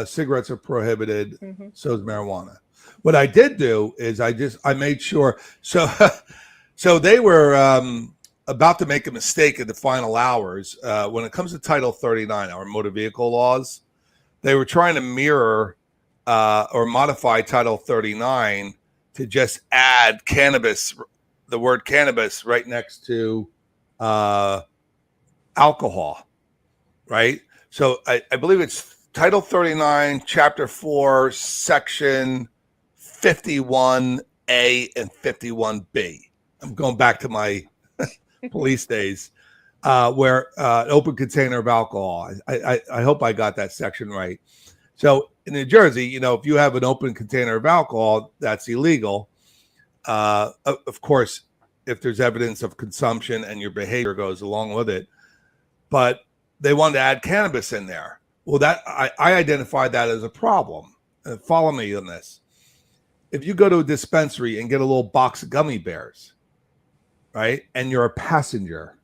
cigarettes are prohibited, so is marijuana. What I did do is I made sure. So they were about to make a mistake in the final hours when it comes to Title 39, our motor vehicle laws. They were trying to mirror or modify Title 39 to just add cannabis, the word cannabis, right next to alcohol, right? So I believe it's Title 39, Chapter 4, Section 51 51A and 51B. I'm going back to my police days, where an open container of alcohol. I hope I got that section right. So in New Jersey, you know, if you have an open container of alcohol, that's illegal. Of course, if there's evidence of consumption and your behavior goes along with it. But they wanted to add cannabis in there. Well, that I identified that as a problem. Follow me on this. If you go to a dispensary and get a little box of gummy bears, right, and you're a passenger,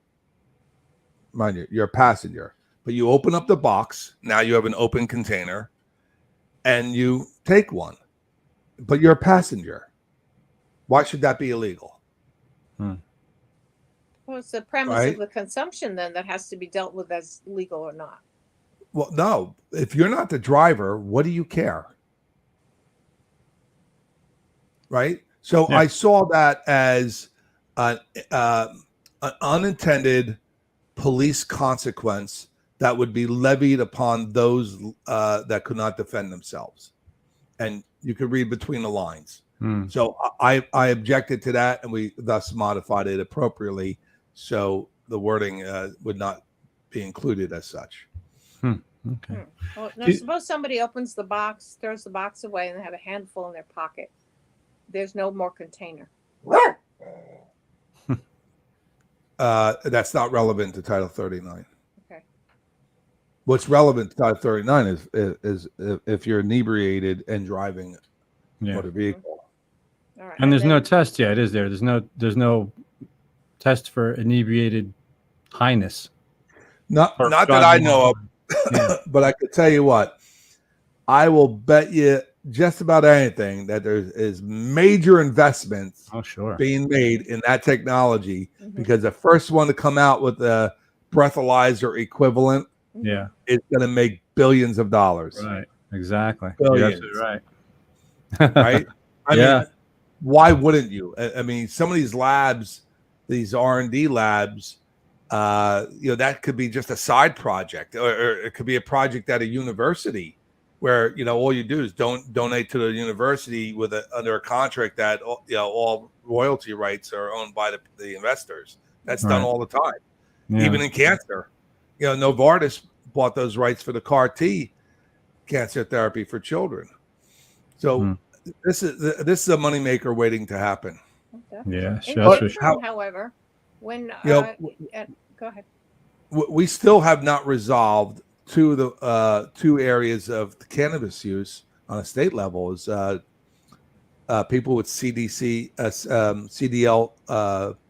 mind you, you're a passenger, but you open up the box, now you have an open container, and you take one, but you're a passenger. Why should that be illegal? Well, it's the premise Right? of the consumption then that has to be dealt with as legal or not. Well, no. If you're not the driver, what do you care? Right? So Yeah. I saw that as an unintended police consequence that would be levied upon those that could not defend themselves. And you could read between the lines. So I objected to that, and we thus modified it appropriately, so the wording would not be included as such. Okay. Well, now, suppose somebody opens the box, throws the box away, and they have a handful in their pocket. There's no more container. That's not relevant to Title 39. Okay. What's relevant to Title 39 is if you're inebriated and driving a Yeah. motor vehicle. All right. And there's then, no test yet, is there? There's no test for inebriated highness. Not Or that I driving. know of, Yeah. but I could tell you what, I will bet you just about anything that there is major investments Oh, sure. being made in that technology, Mhm. because the first one to come out with a breathalyzer equivalent Yeah. is going to make billions of dollars. Right. Exactly. You're Billions. absolutely right. Right? I Yeah. mean, why wouldn't you? I mean, some of these labs, these R&D labs, you know, that could be just a side project, or it could be a project at a university where, you know, all you do is donate to the university with under a contract that, you know, all royalty rights are owned by the investors. That's done Right. all the time, Yeah. even in cancer. You know, Novartis bought those rights for the CAR T cancer therapy for children. So this is a moneymaker waiting to happen. Yeah. In Sure, the sure. interim, however, when You know, go ahead. we still have not resolved two areas of the cannabis use on a state level is people with CDL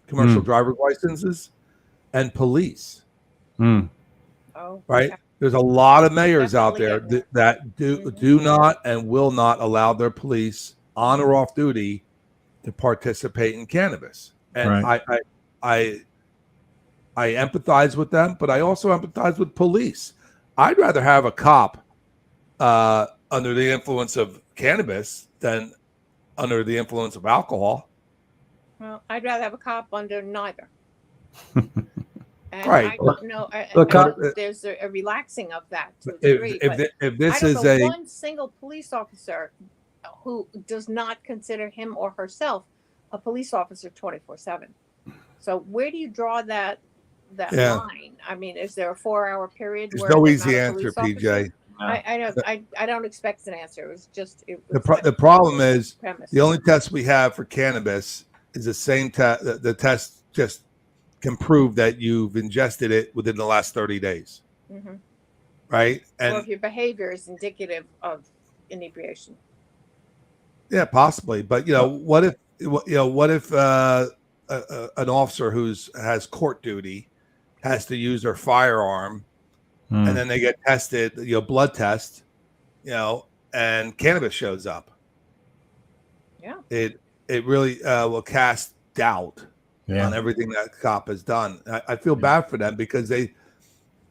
commercial driver's licenses and police. Oh, Right? yeah. There's a lot of mayors out there Definitely that do not and will not allow their police on or off duty to participate in cannabis. And Right. I empathize with them, but I also empathize with police. I'd rather have a cop under the influence of cannabis than under the influence of alcohol. Well, I'd rather have a cop under neither. And Right. I don't know. I Look, know there's a relaxing of that to a degree. If this I don't is know a one single police officer who does not consider him or herself a police officer 24/7. So where do you draw that Yeah. line? I mean, is there a 4-hour period? there's where no they're easy not a answer, police officer? PJ. I don't expect an answer. It was just The problem is premise. the only test we have for cannabis is the same test. The test just can prove that you've ingested it within the last 30 days. Right? or And if your behavior is indicative of inebriation. yeah, possibly. But you know, what if an officer has court duty has to use their firearm, and then they get tested, blood test, and cannabis shows up. Yeah. It really will cast doubt Yeah. on everything that cop has done. I feel bad for them because they,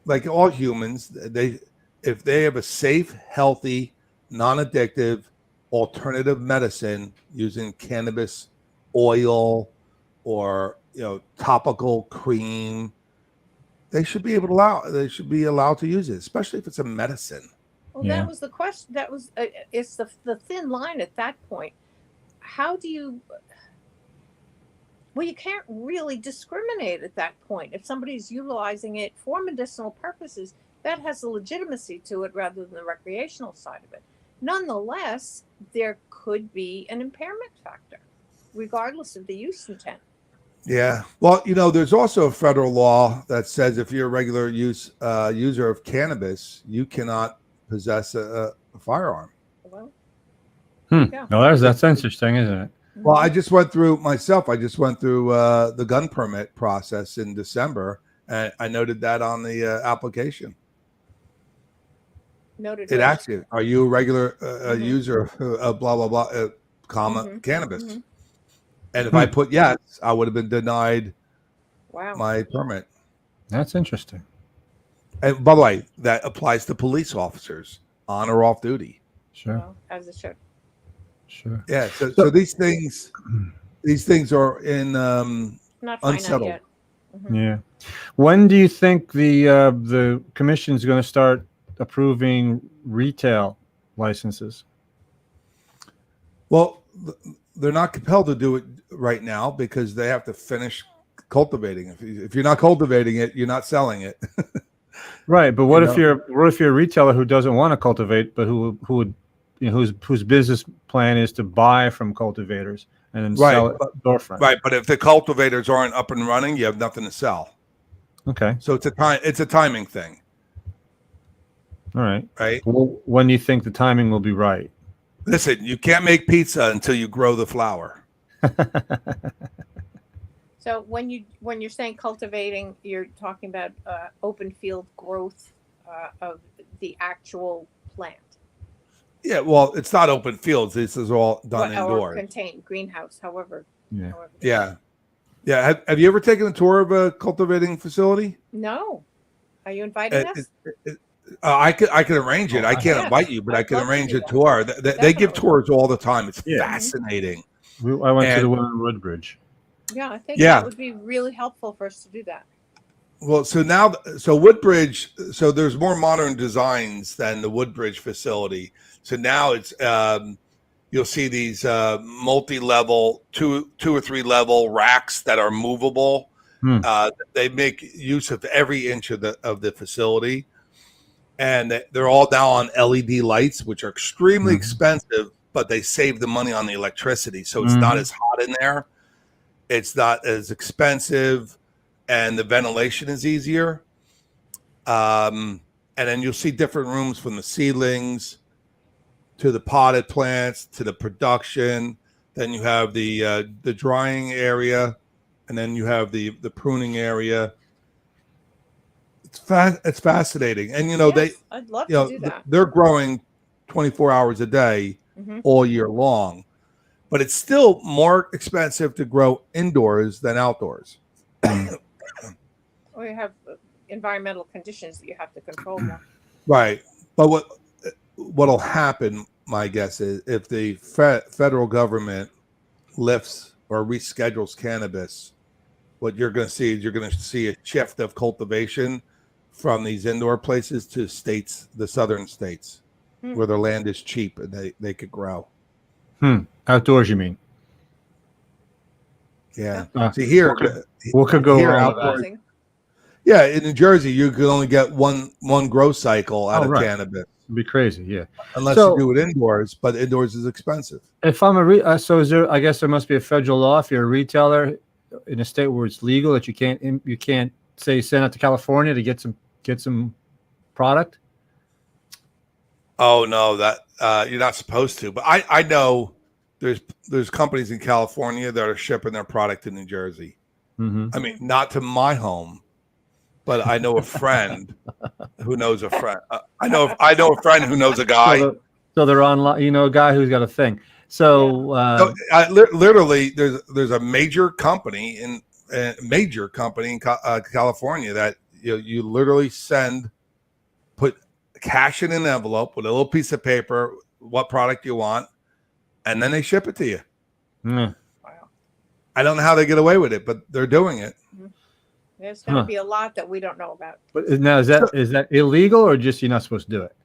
like all humans, if they have a safe, healthy, non-addictive alternative medicine using cannabis oil or topical cream, they should be allowed to use it, especially if it's a medicine. Well, Yeah. that was the question. That was it's the thin line at that point. how do you? Well, you can't really discriminate at that point. If somebody's utilizing it for medicinal purposes, that has a legitimacy to it rather than the recreational side of it. Nonetheless, there could be an impairment factor, regardless of the use intent. Yeah. Well, there's also a federal law that says if you're a regular user of cannabis, you cannot possess a firearm. Well, No, that's interesting, isn't it? Well, I just went through the gun permit process in December, and I noted that on the application. Noted. It asks you, are you a regular user of blah, blah, blah, cannabis? Mm-hmm. And if I put yes, I would have been denied my permit. That's interesting. And by the way, that applies to police officers on or off duty. Sure. Well, as it should. Sure. Yeah. So these things are in Not unsettled. yet. Mm-hmm. Yeah. When do you think the commission is going to start approving retail licenses? Well, they're not compelled to do it right now because they have to finish cultivating. If you're not cultivating it, you're not selling it. Right, but what if you're a retailer who doesn't want to cultivate, but who would, whose business plan is to buy from cultivators and then sell it storefront? Right, but if the cultivators aren't up and running, you have nothing to sell. Okay. So it's a timing thing. All right. Right. Well, when do you think the timing will be right? Listen, you can't make pizza until you grow the flour. So when you're saying cultivating, you're talking about open field growth of the actual plant. Yeah, well, it's not open fields. This is all done Or indoors. contained greenhouse, however. Yeah. Yeah. Have you ever taken a tour of a cultivating facility? No. Are you inviting us? I can arrange it. I can't invite you, but I can arrange a tour. They give tours all the time. It's fascinating. I went to the one in Woodbridge. Yeah, I think that would be really helpful for us to do that. Well, so Woodbridge, so there's more modern designs than the Woodbridge facility. So now it's you'll see these multi-level, two or three level racks that are movable. They make use of every inch of the facility, and they're all now on LED lights, which are extremely expensive, but they save the money on the electricity, so it's not as hot in there. It's not as expensive, and the ventilation is easier. And then you'll see different rooms from the seedlings to the potted plants to the production. Then you have the drying area, and then you have the pruning area. It's fascinating, and I'd love to do that. They're growing 24 hours a day all year long, but it's still more expensive to grow indoors than outdoors. Or you have environmental conditions that you have to control more. Right, but what'll happen, my guess is, if the federal government lifts or reschedules cannabis, what you're going to see a shift of cultivation from these indoor places to the southern states, where their land is cheap and they could grow. Outdoors, you mean? Yeah. See here, what could go here wrong? outdoors? Yeah, in New Jersey, you can only get one grow cycle out of cannabis. It'd be crazy, yeah. Unless you do it indoors, but indoors is expensive. If I'm so is there? I guess there must be a federal law if you're a retailer in a state where it's legal that you can't say send out to California to get some product. Oh no, that you're not supposed to. But I know there's companies in California that are shipping their product to New Jersey. I mean, not to my home, but I know a friend who knows a friend. I know a friend who knows a guy. So they're online. A guy who's got a thing. So literally, there's a major company in California that you literally put cash in an envelope with a little piece of paper, what product you want, and then they ship it to you. Wow. I don't know how they get away with it, but they're doing it. There's going to be a lot that we don't know about. But now is that illegal or just you're not supposed to do it?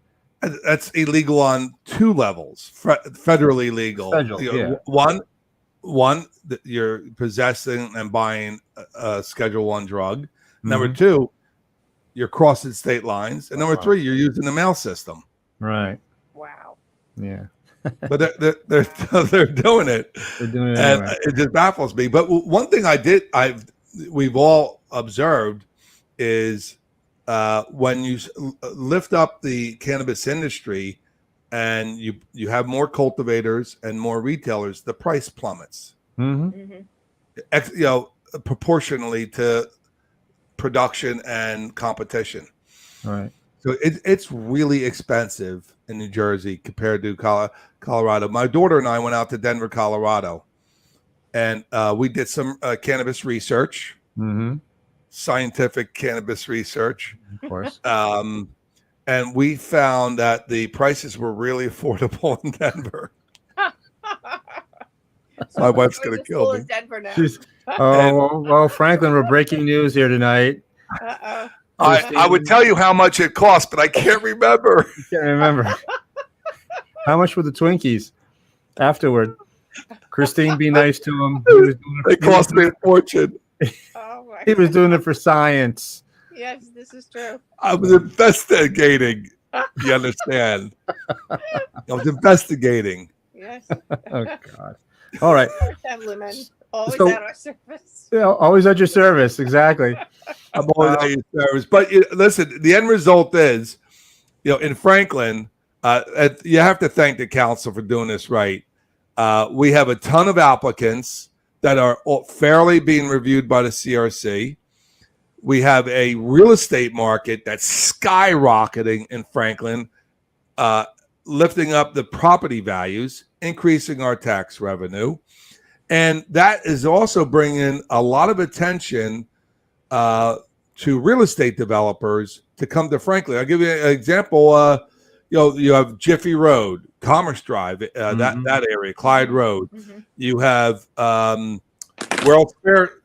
That's illegal on two levels. Federally legal. Federal, One, one, that you're possessing and buying a Schedule 1 drug. Number Mhm. two, you're crossing state lines, and number Wow. three, you're using the mail system. Right. Wow. Yeah. But they're doing it, They're doing it and anyway. it just baffles me. But one thing we've all observed is when you lift up the cannabis industry, and you have more cultivators and more retailers, the price plummets. Mm-hmm. Proportionally to production and competition. Right. So it's really expensive in New Jersey compared to Colorado. My daughter and I went out to Denver, Colorado, and we did some cannabis research, Mm-hmm. scientific cannabis research. Of course. And we found that the prices were really affordable in Denver. My wife's going to kill me. Denver now. Well, Franklin, we're breaking news here tonight. Uh-oh. I would tell you how much it cost, but I can't remember. Can't remember. How much were the Twinkies afterward? Christine, be nice to him. They cost me a fortune. Oh my He was doing it for science. Yes, this is true. I was investigating. You understand? I was investigating. Yes. Oh God. All right. Assemblyman, always So- at our service. Yeah, always at your service. Exactly. I'm always at your service. But listen, the end result is, in Franklin, you have to thank the council for doing this right. We have a ton of applicants that are fairly being reviewed by the CRC. We have a real estate market that's skyrocketing in Franklin, lifting up the property values, increasing our tax revenue. And that is also bringing a lot of attention to real estate developers to come to Franklin. I'll give you an example. You have Jiffy Road, Commerce Drive, that area, Clyde Road. Mm-hmm. You have World Fair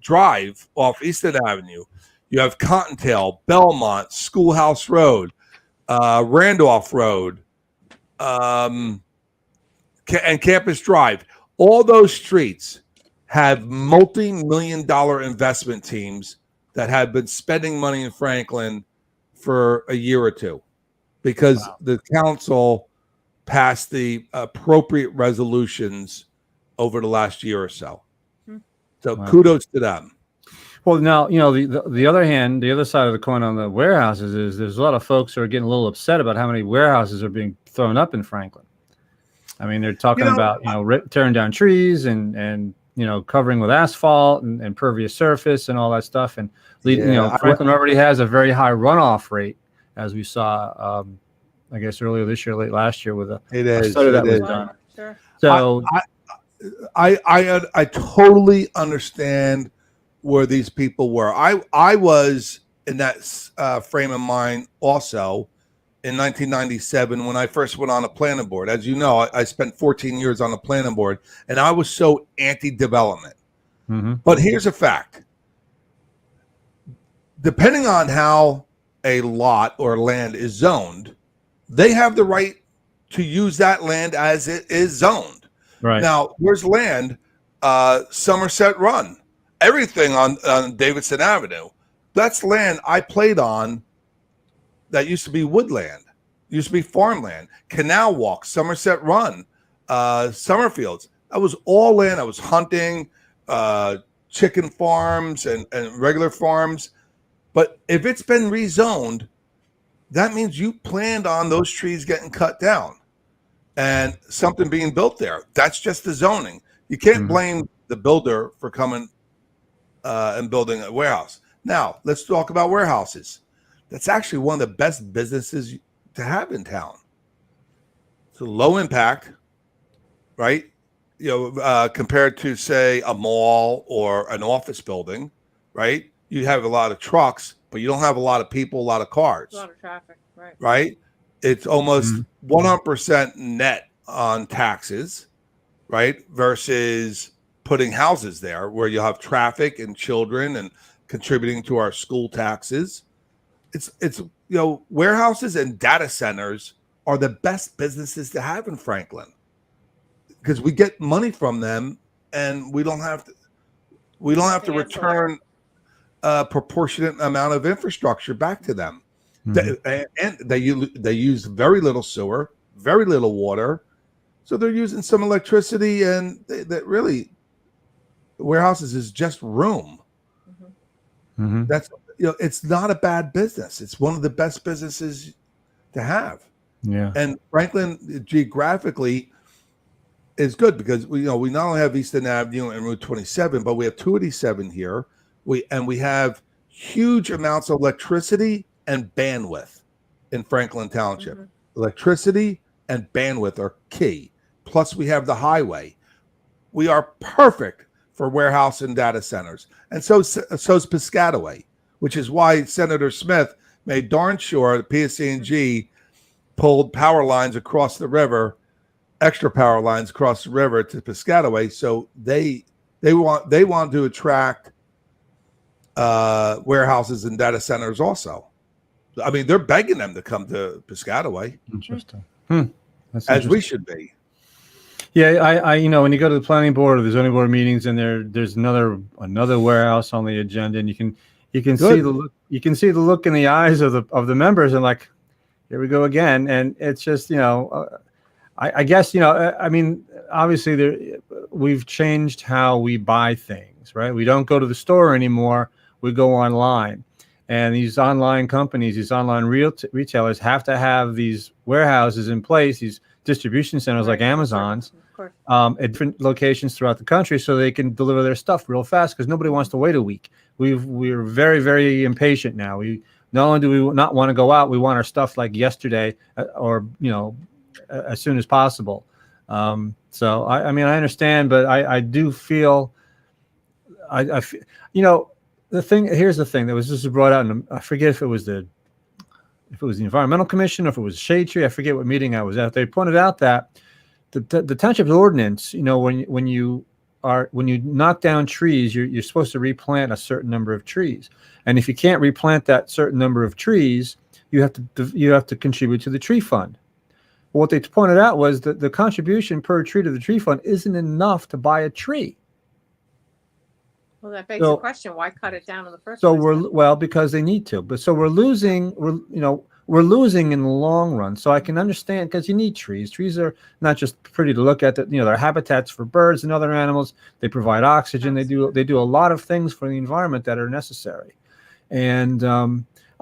Drive off Easton Avenue. You have Cottontail, Belmont, Schoolhouse Road, Randolph Road, and Campus Drive. All those streets have multi-million-dollar investment teams that have been spending money in Franklin for a year or two because the council passed the appropriate resolutions over the last year or so. So kudos to them. Well, now, the other hand, the other side of the coin on the warehouses is there's a lot of folks who are getting a little upset about how many warehouses are being thrown up in Franklin. I mean, they're talking about, tearing down trees and covering with asphalt and impervious surface and all that stuff. And, Franklin already has a very high runoff rate, as we saw, I guess, earlier this year, late last year with a study that was done. Sure. So I totally understand where these people were. I was in that frame of mind also in 1997 when I first went on a planning board. As you know, I spent 14 years on the planning board, and I was so anti-development. Mm-hmm. But here's a fact. Depending on how a lot or land is zoned, they have the right to use that land as it is zoned. Right. Now, where's land? Somerset Run. Everything on Davidson Avenue. That's land I played on that used to be woodland, used to be farmland. Canal Walk, Somerset Run, Summerfields. That was all land. I was hunting, chicken farms and regular farms. But if it's been rezoned, that means you planned on those trees getting cut down and something being built there. That's just the zoning. You can't blame the builder for coming and building a warehouse. Now, let's talk about warehouses. That's actually one of the best businesses to have in town. It's a low impact, right? Compared to, say, a mall or an office building, right? You have a lot of trucks, but you don't have a lot of people, a lot of cars. A lot of traffic, right? Right? It's almost 100% net on taxes, right? Versus putting houses there where you have traffic and children and contributing to our school taxes. It's warehouses and data centers are the best businesses to have in Franklin. because we get money from them, and we don't have to Nothing return a proportionate amount of infrastructure back to them. And they use very little sewer, very little water, so they're using some electricity, and that really warehouses is just room. That's it's not a bad business. It's one of the best businesses to have. Yeah. And Franklin geographically is good because we not only have Eastern Avenue and Route 27, but we have 287 here. We have huge amounts of electricity and bandwidth in Franklin Township. Electricity and bandwidth are key. Plus, we have the highway. We are perfect for warehouse and data centers, and so's Piscataway, which is why Senator Smith made darn sure that PSC&G pulled power lines across the river, extra power lines across the river to Piscataway. So they want to attract warehouses and data centers also. I mean, they're begging them to come to Piscataway. Interesting. As we should be. Yeah, I when you go to the planning board or the zoning board meetings, and there's another warehouse on the agenda, and you can see the look in the eyes of the members, and like, here we go again. And it's just I guess I mean, obviously we've changed how we buy things, right? We don't go to the store anymore. We go online, and these online companies, these online retailers have to have these warehouses in place, these distribution centers like Amazon's at different locations throughout the country, so they can deliver their stuff real fast, because nobody wants to wait a week. We're very, very impatient now. We not only do we not want to go out, we want our stuff like yesterday, or as soon as possible. So I mean, I understand, but I do feel I feel, here's the thing that was just brought out, and I forget if it was the Environmental Commission or if it was Shade Tree. I forget what meeting I was at. They pointed out that the township's ordinance, when you knock down trees, you're supposed to replant a certain number of trees, and if you can't replant that certain number of trees, you have to contribute to the tree fund. Well, what they pointed out was that the contribution per tree to the tree fund isn't enough to buy a tree. Well, that begs the question: why cut it down in the first place? So because they need to. But so we're losing in the long run. So I can understand, because you need trees. Trees are not just pretty to look at. That they're habitats for birds and other animals. They provide oxygen. Absolutely. They do a lot of things for the environment that are necessary. And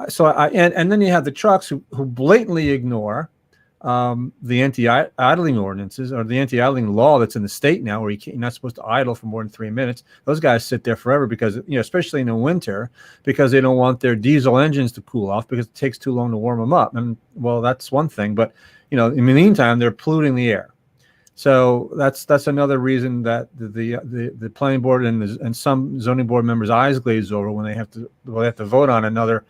so and then you have the trucks who blatantly ignore the anti-idling ordinances, or the anti-idling law that's in the state now, where you're not supposed to idle for more than 3 minutes. Those guys sit there forever because, especially in the winter, because they don't want their diesel engines to cool off, because it takes too long to warm them up. And well, that's one thing, but in the meantime, they're polluting the air. So that's another reason that the planning board and some zoning board members' eyes glaze over when they have to vote on another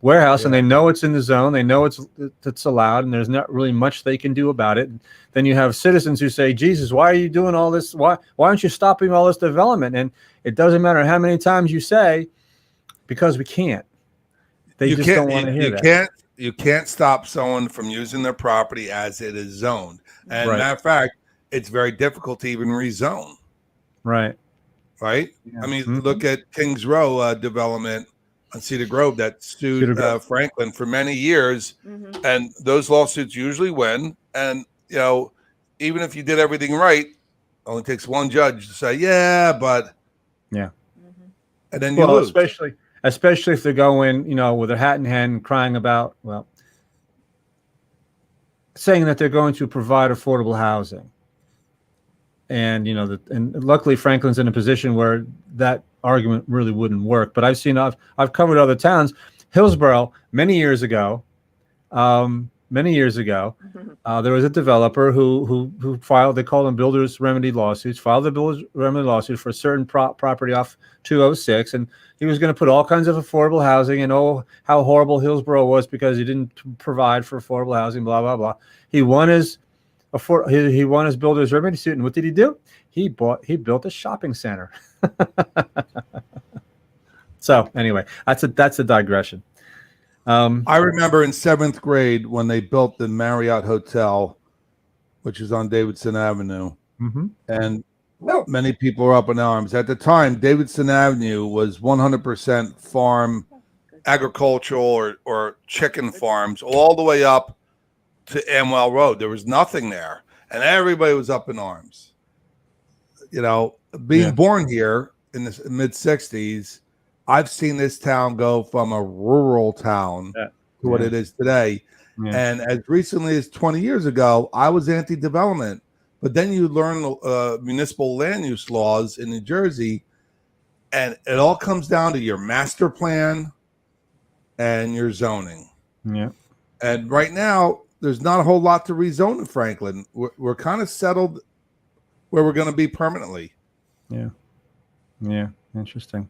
warehouse, and they know it's in the zone, they know it's allowed, and there's not really much they can do about it. Then you have citizens who say, Jesus, why are you doing all this? Why aren't you stopping all this development? And it doesn't matter how many times you say, because we can't. They just don't want to hear that. You can't stop someone from using their property as it is zoned. And matter of fact, it's very difficult to even rezone. Right. Yeah. I mean, look at Kings Row development on Cedar Grove that sued Franklin for many years, and those lawsuits usually win. And even if you did everything right, it only takes one judge to say, and then you lose. Especially if they go in, with their hat in hand, crying about, saying that they're going to provide affordable housing, and and luckily Franklin's in a position where that argument really wouldn't work. But I've covered other towns. Hillsborough, many years ago, there was a developer who filed, they call them builders remedy lawsuits, filed the builders remedy lawsuit for a certain property off 206, and he was going to put all kinds of affordable housing, and how horrible Hillsborough was because he didn't provide for affordable housing, blah blah blah. He won his builder's remedy suit, and what did he do? He built a shopping center. So anyway, that's a digression. I remember in 7th grade when they built the Marriott Hotel, which is on Davidson Avenue. Mm-hmm. and many people are up in arms. At the time, Davidson Avenue was 100% farm, agricultural or chicken farms, all the way up to Amwell Road. There was nothing there, and everybody was up in arms. You know, being born here in the mid 60s, I've seen this town go from a rural town to what it is today. Yeah. And as recently as 20 years ago, I was anti-development. But then you learn municipal land use laws in New Jersey, and it all comes down to your master plan and your zoning. Yeah. And right now, there's not a whole lot to rezone in Franklin. We're kind of settled where we're going to be permanently. Yeah. Yeah. Interesting.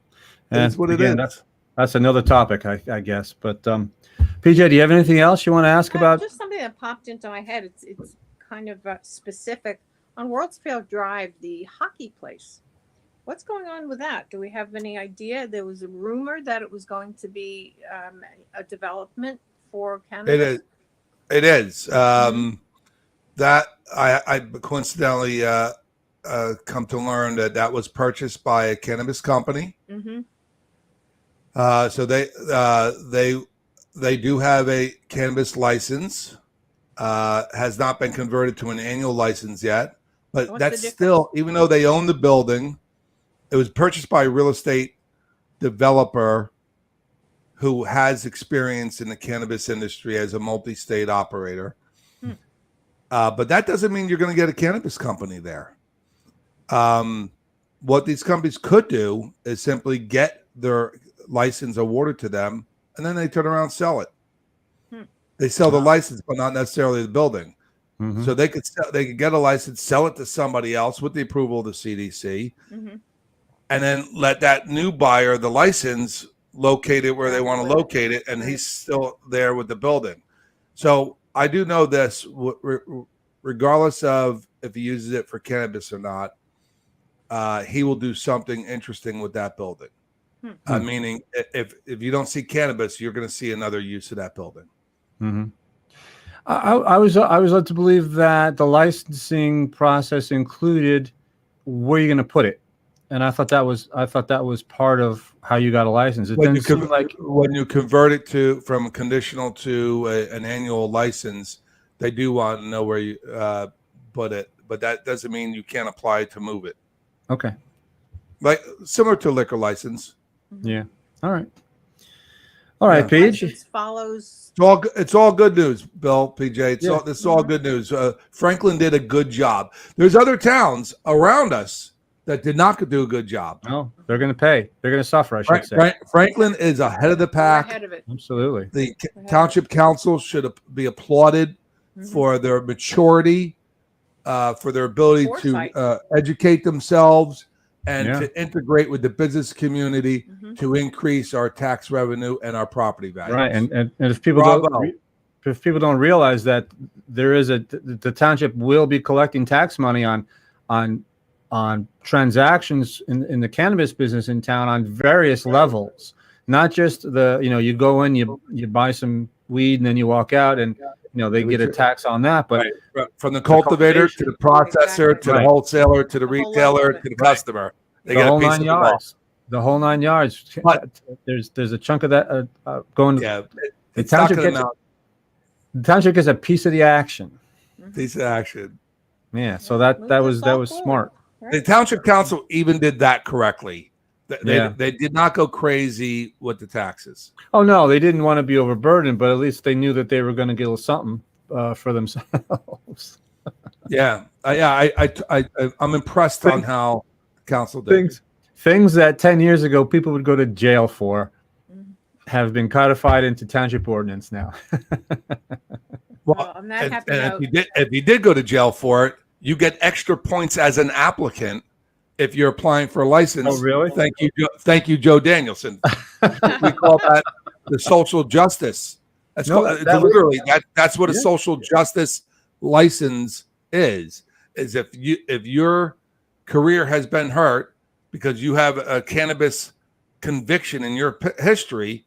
That's what again, it is. That's another topic, I guess. But PJ, do you have anything else you want to ask about? Just something that popped into my head. It's kind of specific. On World's Fair Drive, the hockey place. What's going on with that? Do we have any idea? There was a rumor that it was going to be a development for cannabis. It is. That I coincidentally come to learn that was purchased by a cannabis company. Mm-hmm. So they do have a cannabis license. Has not been converted to an annual license yet, but that's still, even though they own the building, it was purchased by a real estate developer who has experience in the cannabis industry as a multi-state operator. But that doesn't mean you're going to get a cannabis company there. What these companies could do is simply get their license awarded to them, and then they turn around and sell it. They sell the license, but not necessarily the building. Mm-hmm. So they could get a license, sell it to somebody else with the approval of the CDC, and then let that new buyer the license locate it where they want to locate it, and he's still there with the building. So I do know this, regardless of if he uses it for cannabis or not, he will do something interesting with that building. Meaning, if you don't see cannabis, you're going to see another use of that building. Mm-hmm. I was led to believe that the licensing process included where you're going to put it, and I thought that was part of how you got a license. It didn't seem like when you convert it from conditional to an annual license, they do want to know where you put it, but that doesn't mean you can't apply to move it. Okay, like similar to a liquor license. Yeah. All right. All right, Paige. Follows. It's all good news, Bill, PJ. This is all good news. Franklin did a good job. There's other towns around us that did not do a good job. No, they're going to pay. They're going to suffer, I should say. Franklin is ahead of the pack. Ahead of it. Absolutely. The Township Council should be applauded for their maturity, for their ability to educate themselves and to integrate with the business community to increase our tax revenue and our property value. Right, and if people don't realize that there is the township will be collecting tax money on transactions in the cannabis business in town on various levels, not just you go in, you buy some weed and then you walk out and they get a tax on that, but from the cultivator to the processor to the wholesaler to the retailer to the customer, they get a piece of the yards. The whole 9 yards. But there's a chunk of that going. Yeah, the township gets a piece of the action. Piece of action. Yeah, so that was smart. The Township Council even did that correctly. They did not go crazy with the taxes. Oh no, they didn't want to be overburdened, but at least they knew that they were going to get a little something for themselves. I'm impressed on how the council did things that 10 years ago people would go to jail for have been codified into township ordinance now. Well, and if you did go to jail for it, you get extra points as an applicant if you're applying for a license. Oh, really? Thank you, Joe Danielson. We call that the social justice. That's what a social justice license is if your career has been hurt because you have a cannabis conviction in your history,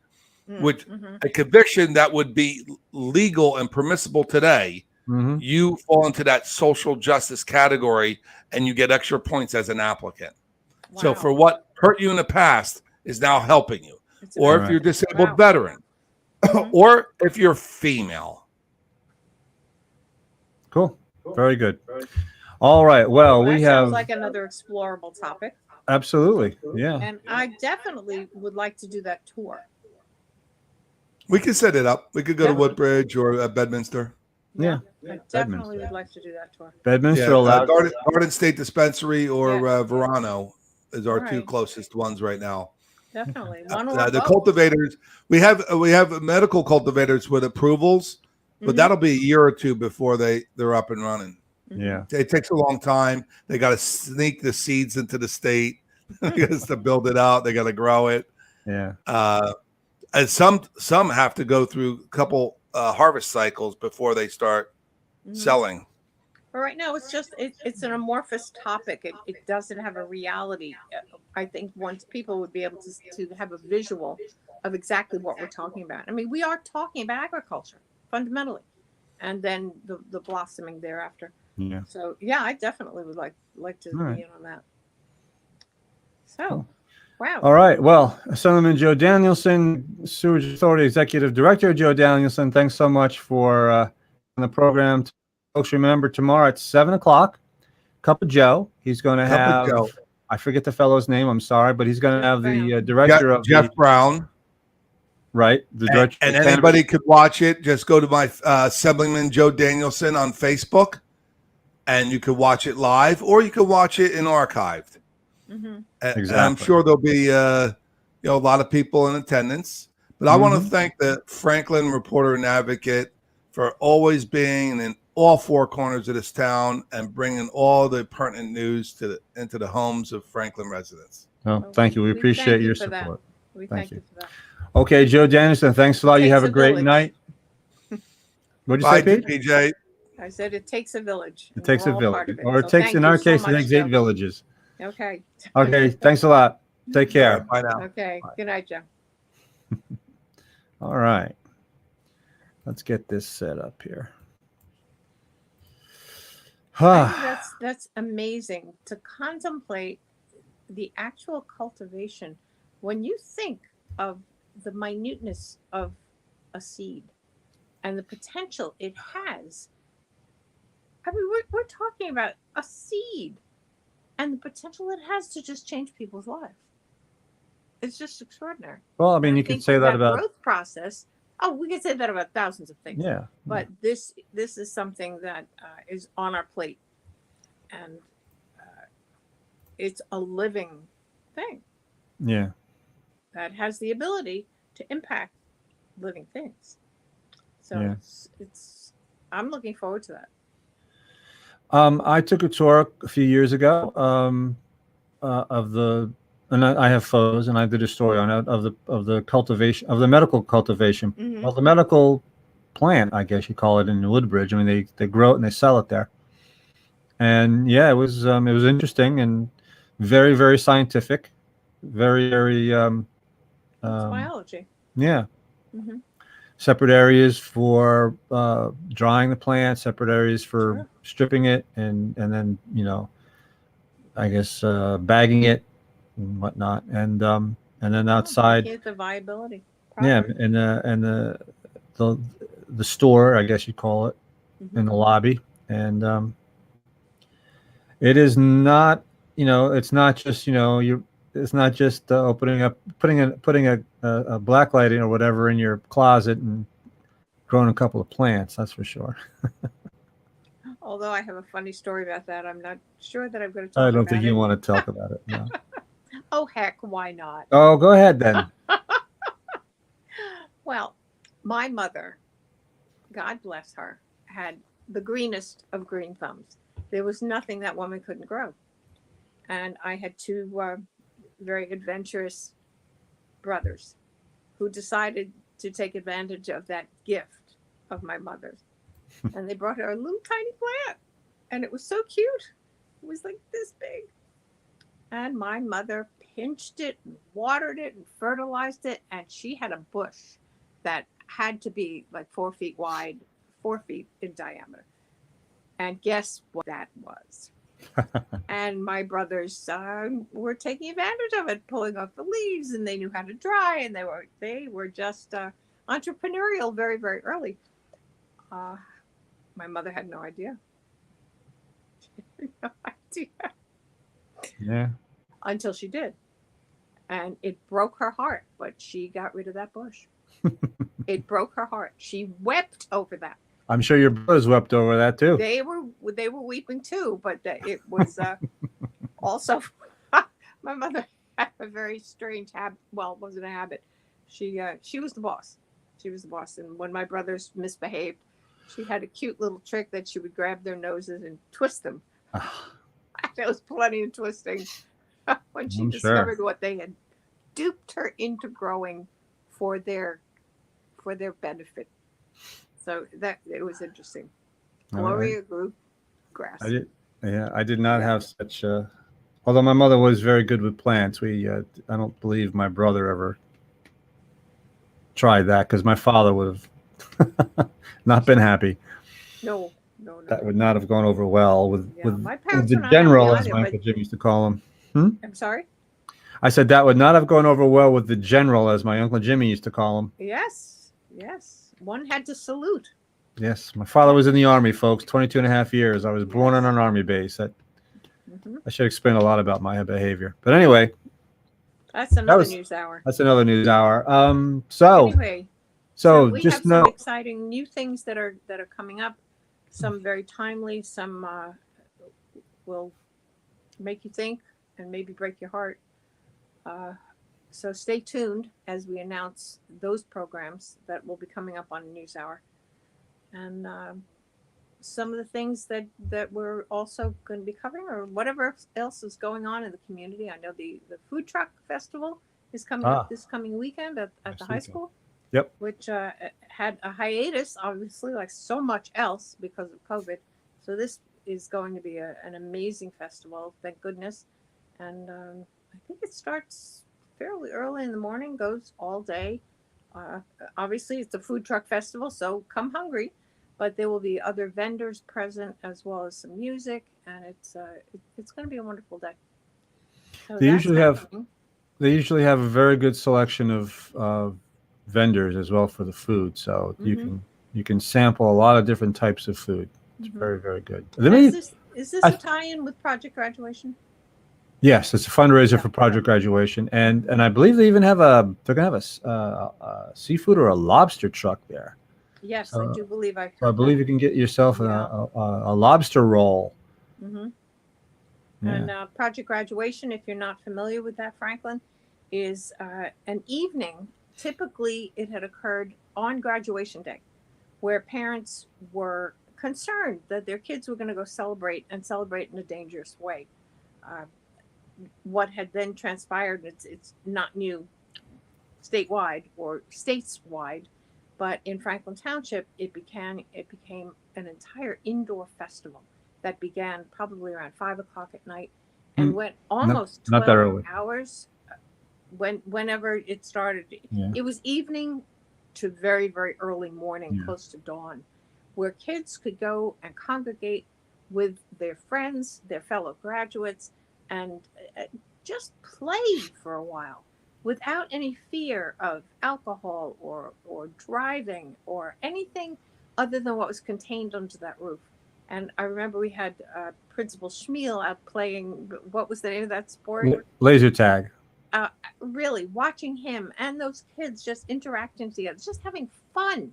which a conviction that would be legal and permissible today Mhm. you fall into that social justice category and you get extra points as an applicant. So for Wow. what hurt you in the past is now helping you. It's Or Right. if you're amazing. disabled Wow. veteran, Mhm. or if you're female. Cool. Very good. All right. Well, Well, we that sounds have like another explorable topic. absolutely. Yeah. And I definitely would like to do that tour. We could set it up. We could go to Yeah. Woodbridge or Bedminster. Yeah. I definitely would like to do that tour. Bedminster Yeah, allowed. Garden State Dispensary or Yeah. Verano is our two Right. closest ones right now. Definitely. One or The both. cultivators, we have medical cultivators with approvals, but Mhm. that'll be a year or two before they're up and running. Mhm. Yeah. It takes a long time. They got to sneak the seeds into the state because to build it out. They got to grow it. Yeah. And some have to go through a couple harvest cycles before they start Mhm. selling. But right now, it's an amorphous topic. It doesn't have a reality. I think once people would be able to have a visual of exactly what we're talking about. I mean, we are talking about agriculture fundamentally, and then the blossoming thereafter. Yeah. So yeah, I definitely would like to All right. be in on that. So, Cool. wow. All right. Well, Assemblyman Joe Danielson, Sewage Authority Executive Director Joe Danielson, thanks so much for on the program. Folks, remember tomorrow at 7:00, Cup of Joe. He's going to Cup of have, Joe. I forget the fellow's name. I'm sorry, but he's going to have the Brown. director of Jeff the, Brown. right, the director. And of the anybody could watch it. Just go to my Assemblyman Joe Danielson on Facebook, and you could watch it live, or you could watch it in archived. Mhm. And I'm Exactly. sure there'll be a lot of people in attendance. But I want to Mhm. thank the Franklin Reporter and Advocate for always being in all four corners of this town and bringing all the pertinent news into the homes of Franklin residents. Oh, thank you. We We appreciate thank you your for that. support. We Thank thank you. you for that. Okay, Joe Danielson, thanks a lot. You Takes have a a great village. night. What'd you Bye, say, Pete? PJ. I said it takes a village. It and takes we're a all part village. of it. Or it So takes, thank in you our so case, it much, takes 8 Joe. villages. Okay. Okay, thanks a lot. Take care. Bye now. Okay. Good night, Joe. All right. Let's get this set up here. I think that's amazing to contemplate the actual cultivation. When you think of the minuteness of a seed and the potential it has, I mean, we're talking about a seed and the potential it has to just change people's lives. It's just extraordinary. Well, I And mean, I you could think say that about, growth process. Oh, we could say that about thousands of things. yeah. But this is something that is on our plate, and it's a living thing Yeah. that has the ability to impact living things. So Yeah. it's I'm looking forward to that. I took a tour a few years ago of the, and I have photos, and I did a story on it of the cultivation of the medical cultivation. Mhm. Well, the medical plant, I guess you call it, in Woodbridge. I mean, they grow it and they sell it there. And yeah, it was interesting and very, very scientific, very, very It's biology. yeah. Mhm. Separate areas for drying the plant, separate areas for Sure. stripping it, and then I guess bagging it and whatnot, and then outside, Looking at the viability. yeah, Product. and the store, I guess you'd call it, Mhm. in the lobby, and it is not, it's not just it's not just opening up, putting a black light in or whatever in your closet and growing a couple of plants. That's for sure. Although I have a funny story about that, I'm not sure that I'm going to talk I about don't think it. you want to talk about it. No. Oh heck, why not? Oh, go ahead then. Well, my mother, God bless her, had the greenest of green thumbs. There was nothing that woman couldn't grow. And I had two very adventurous brothers who decided to take advantage of that gift of my mother's. And they brought her a little tiny plant. And it was so cute. It was like this big. And my mother pinched it and watered it and fertilized it. And she had a bush that had to be like 4 feet wide, 4 feet in diameter. And guess what that was? And my brothers were taking advantage of it, pulling off the leaves, and they knew how to dry, and they were just entrepreneurial very, very early. My mother had no idea. No idea. Yeah. Until she did. And it broke her heart, but she got rid of that bush. It broke her heart. She wept over that. I'm sure your brothers wept over that too. They were weeping too, but it was also my mother had a very strange habit. Well, it wasn't a habit. She was the boss. She was the boss, and when my brothers misbehaved, she had a cute little trick that she would grab their noses and twist them. There was plenty of twisting when she discovered what they had duped her into growing for their benefit. So that it was interesting. Gloria grew grass. I did not have such. Although my mother was very good with plants, I don't believe my brother ever tried that because my father would have not been happy. No. That would not have gone over well with my parents the general, as my Uncle Jimmy used to call him. I'm sorry? I said that would not have gone over well with the general, as my Uncle Jimmy used to call him. Yes. One had to salute. Yes. My father was in the Army, folks, 22 and a half years. I was born on an Army base. I should explain a lot about my behavior. But anyway. That's another news hour. That's another news hour. Anyway, so we just have some exciting new things that are coming up. Some very timely, some will make you think and maybe break your heart. So stay tuned as we announce those programs that will be coming up on NewsHour. And some of the things that we're also going to be covering, or whatever else is going on in the community. I know the food truck festival is coming up this coming weekend at the high school. Yep. Which had a hiatus, obviously, like so much else because of COVID. So this is going to be an amazing festival, thank goodness. And I think it starts fairly early in the morning, goes all day. Obviously, it's a food truck festival, so come hungry. But there will be other vendors present as well as some music, and it's going to be a wonderful day. So they usually have a very good selection of vendors as well for the food, so you can sample a lot of different types of food. It's very, very good. Is this a tie-in with Project Graduation? Yes, it's a fundraiser for Project Graduation, and I believe they're gonna have a seafood or a lobster truck there. Yes, I do believe I believe you can get yourself a lobster roll. And Project Graduation, if you're not familiar with that, Franklin, is an evening. Typically, it had occurred on graduation day, where parents were concerned that their kids were going to go celebrate in a dangerous way. What had then transpired, it's not new statewide or stateswide, but in Franklin Township, it became an entire indoor festival that began probably around 5 o'clock at night and went almost 12 hours. Whenever it started, it was evening to very, very early morning, close to dawn, where kids could go and congregate with their friends, their fellow graduates, and just play for a while without any fear of alcohol or driving or anything other than what was contained under that roof. And I remember we had Principal Schmiel out playing, what was the name of that sport? Laser tag. Really watching him and those kids just interacting together, just having fun.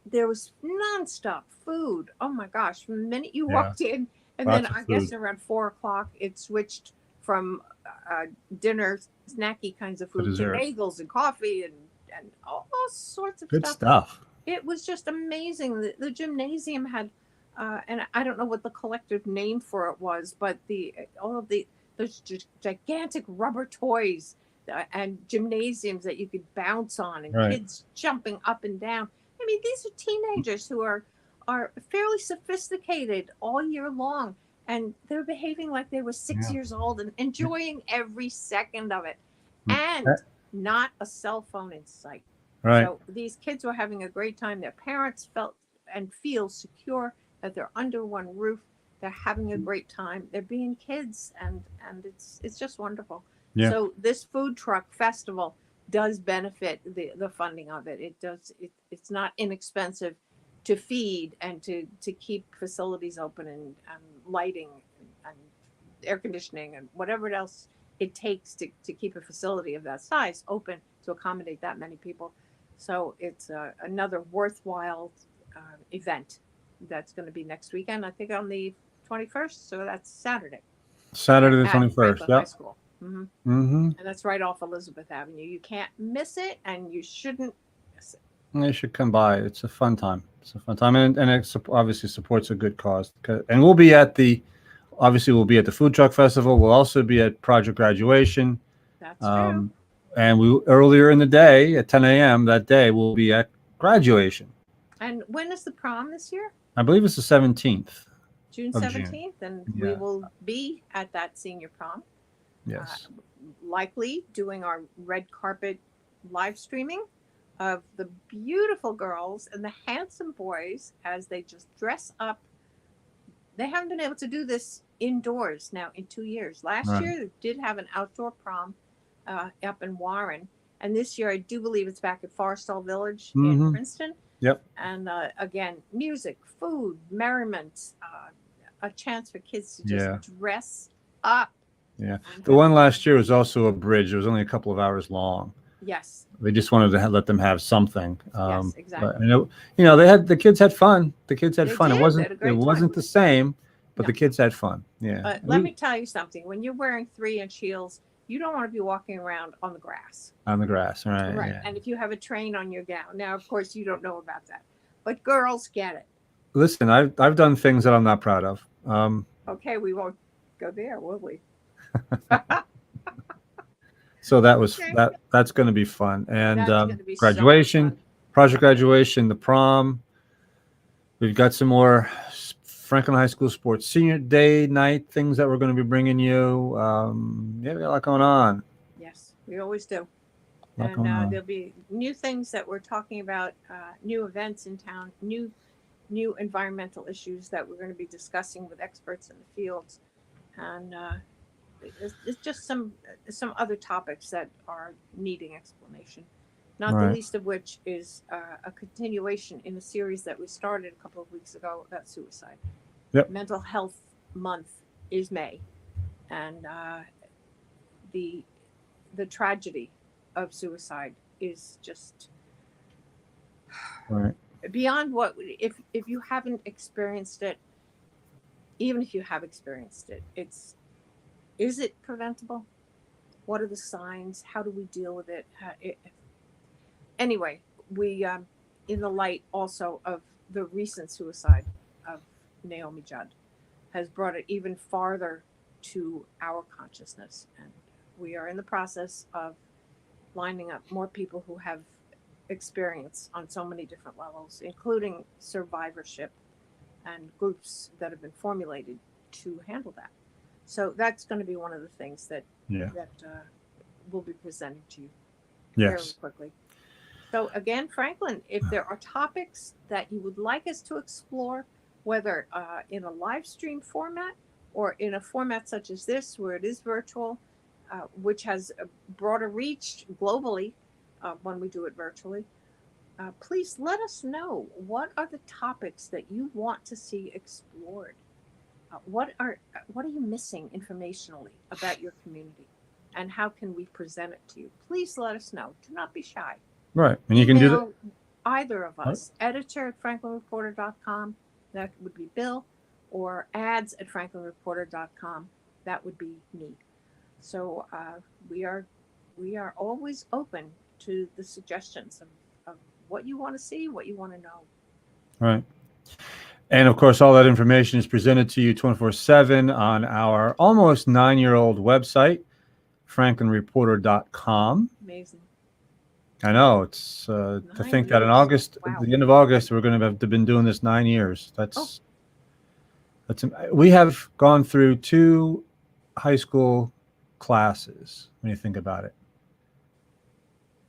There was nonstop food. Oh my gosh, from the minute you walked in, and then I guess around 4 o'clock it switched from dinner snacky kinds of food to bagels and coffee and all sorts of good stuff. It was just amazing. The gymnasium had and I don't know what the collective name for it was, but those gigantic rubber toys and gymnasiums that you could bounce on, and kids jumping up and down. I mean, these are teenagers who are fairly sophisticated all year long, and they're behaving like they were 6 years old and enjoying every second of it, and not a cell phone in sight. Right. So these kids were having a great time. Their parents felt and feel secure that they're under one roof, they're having a great time, they're being kids, and it's just wonderful. Yeah. So this food truck festival does benefit the funding of it. It's not inexpensive to feed and to keep facilities open, and lighting and air conditioning and whatever else it takes to keep a facility of that size open to accommodate that many people. So it's another worthwhile event that's going to be next weekend, I think on the 21st. So that's Saturday. Saturday the at 21st. Franklin High Yep. School. Mm-hmm. And that's right off Elizabeth Avenue. You can't miss it, and you shouldn't miss it. They should come by. It's a fun time. It's a fun time, and it obviously supports a good cause. And we'll be at the food truck festival. We'll also be at Project Graduation. That's true. And we earlier in the day at 10 a.m. that day we'll be at graduation. And when is the prom this year? I believe it's the 17th. June Of June. 17th, and we Yeah. will be at that senior prom. Yes. Likely doing our red carpet live streaming of the beautiful girls and the handsome boys as they just dress up. They haven't been able to do this indoors now in 2 years. Last Right. year they did have an outdoor prom up in Warren, and this year I do believe it's back at Forestall Village in Mhm. Princeton. Yep. And again, music, food, merriment, a chance for kids to just Yeah. dress up. Yeah. and The have one fun. last year was also a bridge. It was only a couple of hours long. Yes. They just wanted to let them have something. Yes, exactly. But, the kids had fun. The kids had They fun. did. It They wasn't had a great the same, but No. the kids had fun. Yeah. But let me tell you something. When you're wearing 3-inch heels, you don't want to be walking around on the grass. On the grass, right? Right. Yeah. And if you have a train on your gown, now of course you don't know about that, but girls get it. Listen, I've done things that I'm not proud of. Okay, we won't go there, will we? So that was Okay. that's going to be fun. And That's gonna be so much graduation, fun. project graduation, the prom. We've got some more Franklin High School sports senior day night things that we're going to be bringing you. Yeah, we got a lot going on. Yes, we always do. Lot And going on. there'll be new things that we're talking about, new events in town, new environmental issues that we're going to be discussing with experts in the fields, and it's just some other topics that are needing explanation. Not the Right. least of which is a continuation in a series that we started a couple of weeks ago about suicide. Yep. Mental Health Month is May, and the tragedy of suicide is just Right. beyond what if you haven't experienced it. Even if you have experienced it, is it preventable? What are the signs? How do we deal with it? Anyway, we in the light also of the recent suicide of Naomi Judd has brought it even farther to our consciousness, and we are in the process of lining up more people who have experience on so many different levels, including survivorship and groups that have been formulated to handle that. So that's going to be one of the things that Yeah. we'll be presenting to you fairly Yes. quickly. So again, Franklin, if there are topics that you would like us to explore, whether in a live stream format or in a format such as this, where it is virtual, which has a broader reach globally when we do it virtually, please let us know. What are the topics that you want to see explored? What are you missing informationally about your community, and how can we present it to you? Please let us know. Do not be shy. Right. And you can do that. Email either of us, editor at franklinreporter.com, that would be Bill, or ads at franklinreporter.com, that would be me. So we are always open to the suggestions of what you want to see, what you want to know. Right. And of course, all that information is presented to you 24/7 on our almost 9-year-old website, franklinreporter.com. Amazing. I know it's to 9 think that in years. August, Wow. at the end of August, we're going to have been doing this 9 years. We have gone through 2 high school classes when you think about it,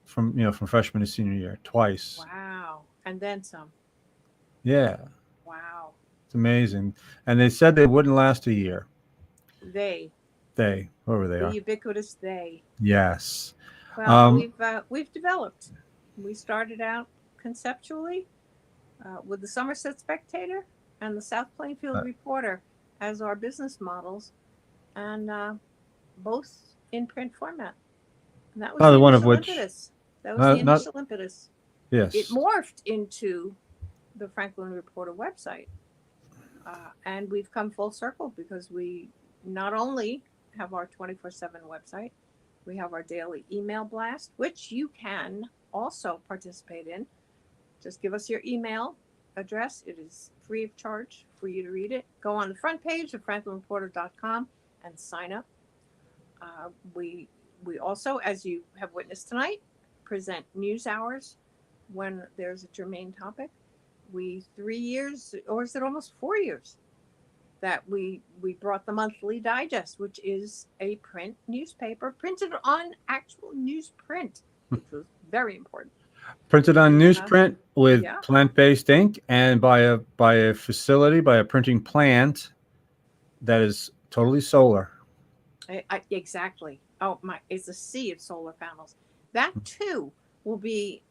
from freshman to senior year, twice. Wow. And then some. Yeah. Wow. It's amazing. And they said they wouldn't last a year. They, Whoever they the are. ubiquitous they. Yes. Well, we've developed. We started out conceptually with the Somerset Spectator and the South Plainfield Reporter as our business models, and both in print format. And that was Another the one of initial which- impetus. That was the initial impetus. Yes. It morphed into the Franklin Reporter website, and we've come full circle because we not only have our 24/7 website, we have our daily email blast, which you can also participate in. Just give us your email address. It is free of charge for you to read it. Go on the front page of franklinreporter.com and sign up. We also, as you have witnessed tonight, present news hours when there's a germane topic. 3 years, or is it almost 4 years, that we brought the monthly digest, which is a print newspaper printed on actual newsprint, which was very important. Printed on newsprint with yeah. plant-based ink, and by a facility, by a printing plant that is totally solar. Exactly. Oh my! It's a sea of solar panels. That too will be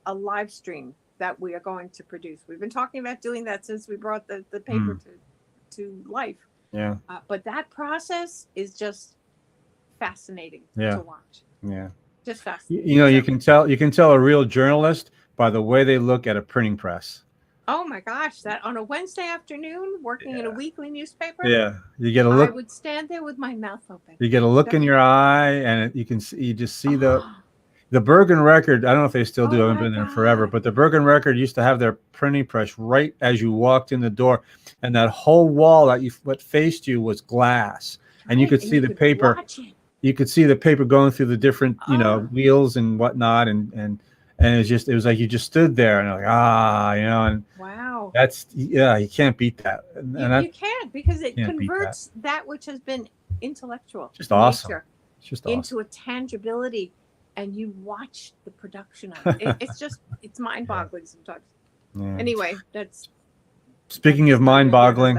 a live stream that we are going to produce. We've been talking about doing that since we brought the paper to life. Yeah. But that process is just fascinating Yeah. to watch. Yeah. Just fascinating. You know, you can tell a real journalist by the way they look at a printing press. Oh my gosh, that on a Wednesday afternoon working in a weekly newspaper. Yeah. You get a look. I would stand there with my mouth open. You get a look in your eye, and you just see the Bergen Record. I don't know if they still do. I haven't been there forever, but the Bergen Record used to have their printing press right as you walked in the door, and that whole wall what faced you was glass, and you could see the paper. You could see the paper going through the different, wheels and whatnot, and it was like you just stood there and like and wow, you can't beat that. You can't, because it converts that which has been intellectual, just awesome, into a tangibility, and you watch the production of it. It's mind-boggling sometimes. Yeah. Anyway, speaking of mind-boggling.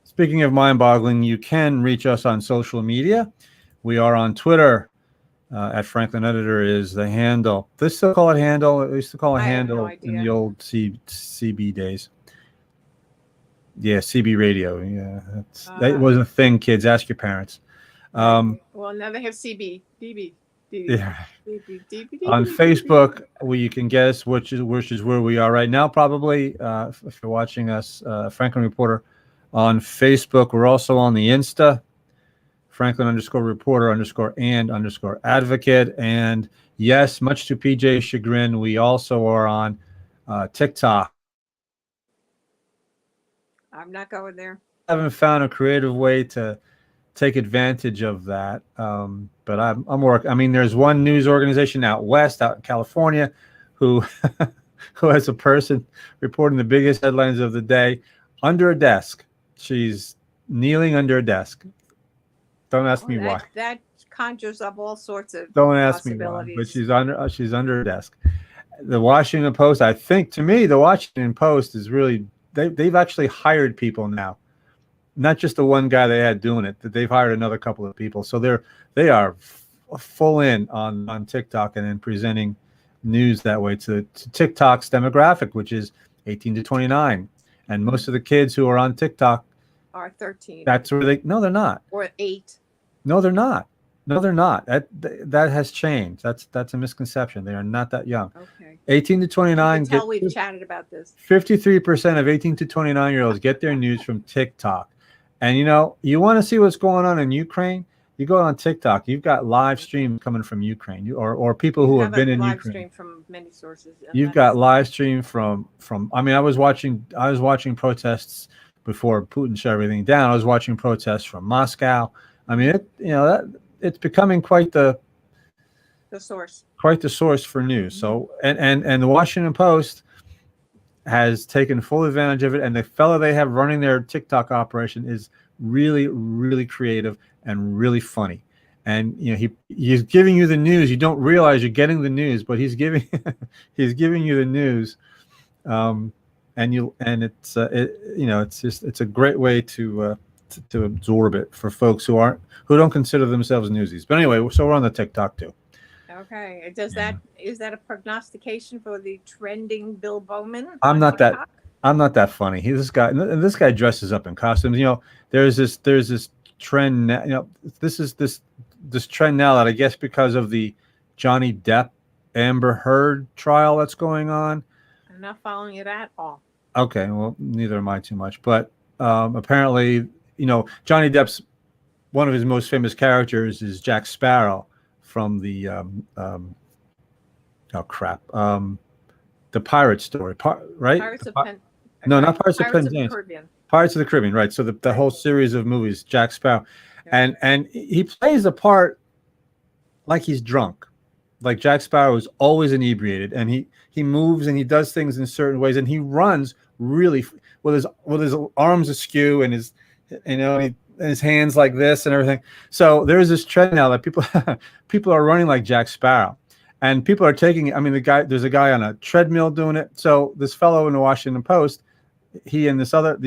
Speaking of mind-boggling, you can reach us on social media. We are on Twitter. At Franklin Editor is the handle. They still call it handle. They used to call it handle in the old CB days. Yeah, CB radio. Yeah, that wasn't a thing. Kids, ask your parents. Well, now they have CB, DB. Yeah. On Facebook, you can guess which is where we are right now. Probably, if you're watching us, Franklin Reporter on Facebook. We're also on the Insta. Franklin_reporter_and_advocate. And yes, much to PJ's chagrin, we also are on TikTok. I'm not going there. I haven't found a creative way to take advantage of that. But I'm working. I mean, there's one news organization out in California, who has a person reporting the biggest headlines of the day under a desk. She's kneeling under a desk. Don't ask me why. That conjures up all sorts of Don't ask me why. But she's under a desk. The Washington Post, I think, to me, the Washington Post is really they've actually hired people now, not just the one guy they had doing it. That they've hired another couple of people, so they are full in on TikTok and then presenting news that way to TikTok's demographic, which is 18 to 29, and most of the kids who are on TikTok are 13. That's where they're not. Or 8. No, they're not. That has changed. That's a misconception. They are not that young. Okay. 18 to 29. You can tell we've chatted about this. 53% of 18 to 29-year-olds get their news from TikTok. And you want to see what's going on in Ukraine? You go on TikTok. You've got live streams coming from Ukraine, or people who have been in Ukraine. Live stream from many sources. You've got live stream from. I mean, I was watching protests before Putin shut everything down. I was watching protests from Moscow. I mean, it's becoming quite the source. Quite the source for news. So, and the Washington Post has taken full advantage of it. And the fellow they have running their TikTok operation is really, really creative and really funny. And he's giving you the news. You don't realize you're getting the news, but he's giving you the news. and it's it's a great way to absorb it for folks who don't consider themselves newsies. But anyway, so we're on the TikTok too. Okay. Is that a prognostication for the trending Bill Bowman? I'm on not TikTok? I'm not that funny. This guy dresses up in costumes. There's this trend now. This trend now that I guess because of the Johnny Depp Amber Heard trial that's going on. I'm not following it at all. Okay, well, neither am I too much. But apparently, Johnny Depp's one of his most famous characters is Jack Sparrow from the the pirate story, right? Pirates of No, not Pirates of the Caribbean. Pirates of the Caribbean, right? So the whole series of movies, Jack Sparrow, Yeah. and he plays the part like he's drunk, like Jack Sparrow is always inebriated, and he moves and he does things in certain ways, and he runs really with his arms askew and his and his hands like this and everything. So there is this trend now that people are running like Jack Sparrow. And people are taking, there's a guy on a treadmill doing it. So this fellow in the Washington Post, he and this other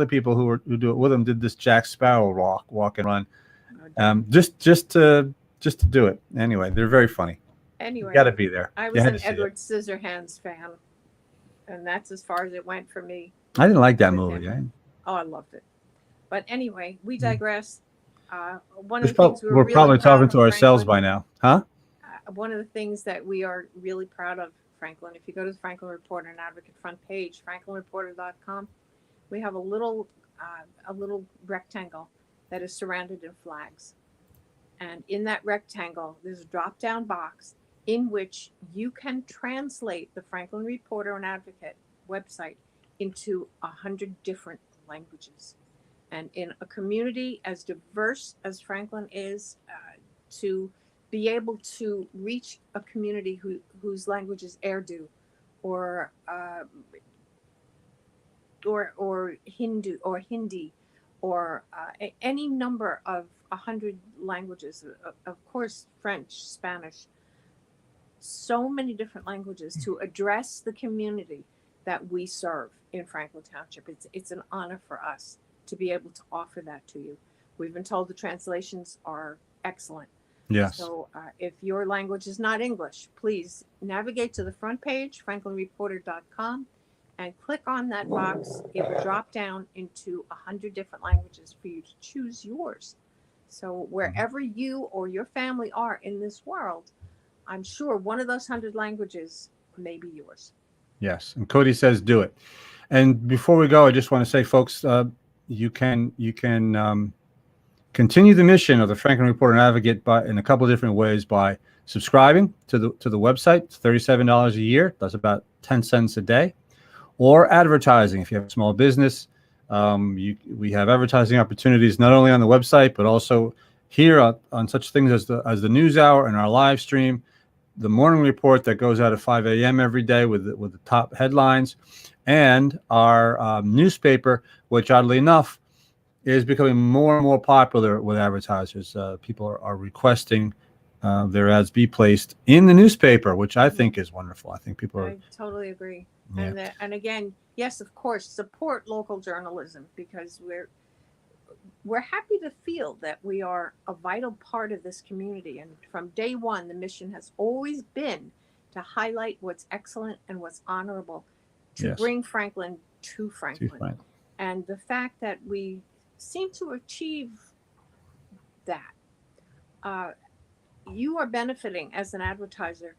people who do it with him did this Jack Sparrow walk and run, just to do it. Anyway, they're very funny. Anyway, got to be there. I was an Edward Scissorhands fan, and that's as far as it went for me. I didn't like that movie. Oh, I loved it. But anyway, we digress. One of the things we're probably talking to ourselves by now, huh? One of the things that we are really proud of, Franklin, if you go to the Franklin Reporter and Advocate front page, franklinreporter.com, we have a little rectangle that is surrounded in flags. And in that rectangle, there's a drop-down box in which you can translate the Franklin Reporter and Advocate website into 100 different languages. And in a community as diverse as Franklin is, to be able to reach a community whose language is Urdu or Hindu or Hindi or any number of 100 languages, of course, French, Spanish, so many different languages to address the community that we serve in Franklin Township. It's an honor for us to be able to offer that to you. We've been told the translations are excellent. Yes. So if your language is not English, please navigate to the front page, franklinreporter.com, and click on that box. It will drop down into 100 different languages for you to choose yours. So wherever you or your family are in this world, I'm sure one of those 100 languages may be yours. Yes. And Cody says, do it. And before we go, I just want to say, folks, you can continue the mission of the Franklin Reporter and Advocate in a couple of different ways by subscribing to the website. It's $37 a year. That's about 10 cents a day. Or advertising. If you have a small business, we have advertising opportunities not only on the website but also here on such things as the News Hour and our live stream, the morning report that goes out at 5 a.m. every day with the top headlines, and our newspaper, which oddly enough is becoming more and more popular with advertisers. People are requesting their ads be placed in the newspaper, which I think is wonderful. I think people are. I totally agree. Yeah. And again, yes, of course, support local journalism, because we're happy to feel that we are a vital part of this community. And from day one, the mission has always been to highlight what's excellent and what's honorable, to bring Franklin to Franklin. And the fact that we seem to achieve that, you are benefiting as an advertiser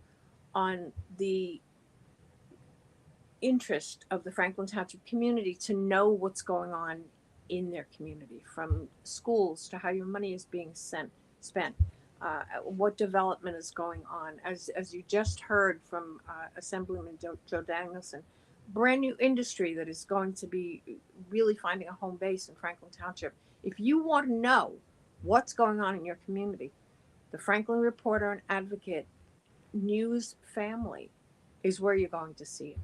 on the interest of the Franklin Township community to know what's going on in their community, from schools to how your money is being spent, what development is going on. As you just heard from Assemblyman Joe Danielson, brand new industry that is going to be really finding a home base in Franklin Township. If you want to know what's going on in your community, the Franklin Reporter and Advocate news family is where you're going to see it.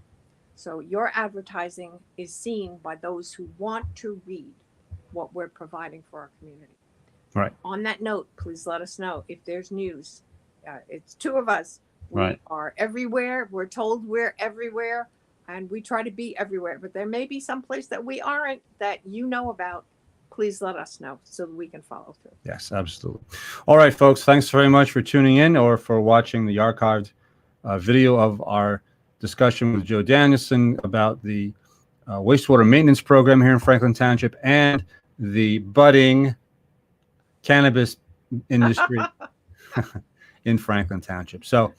So your advertising is seen by those who want to read what we're providing for our community. Right. On that note, please let us know if there's news. It's two of us. We Right. are everywhere. We're told we're everywhere. And we try to be everywhere, but there may be some place that we aren't that you know about. Please let us know so that we can follow through. Yes, absolutely. All right, folks. Thanks very much for tuning in or for watching the archived video of our discussion with Joe Danielson about the wastewater maintenance program here in Franklin Township and the budding cannabis industry in Franklin Township. So,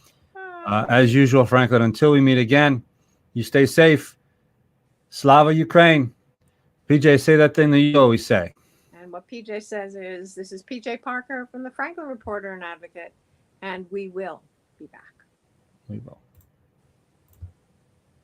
as usual, Franklin, until we meet again, you stay safe. Slava Ukraine. PJ, say that thing that you always say. And what PJ says is, this is PJ Parker from the Franklin Reporter and Advocate, and we will be back. We will.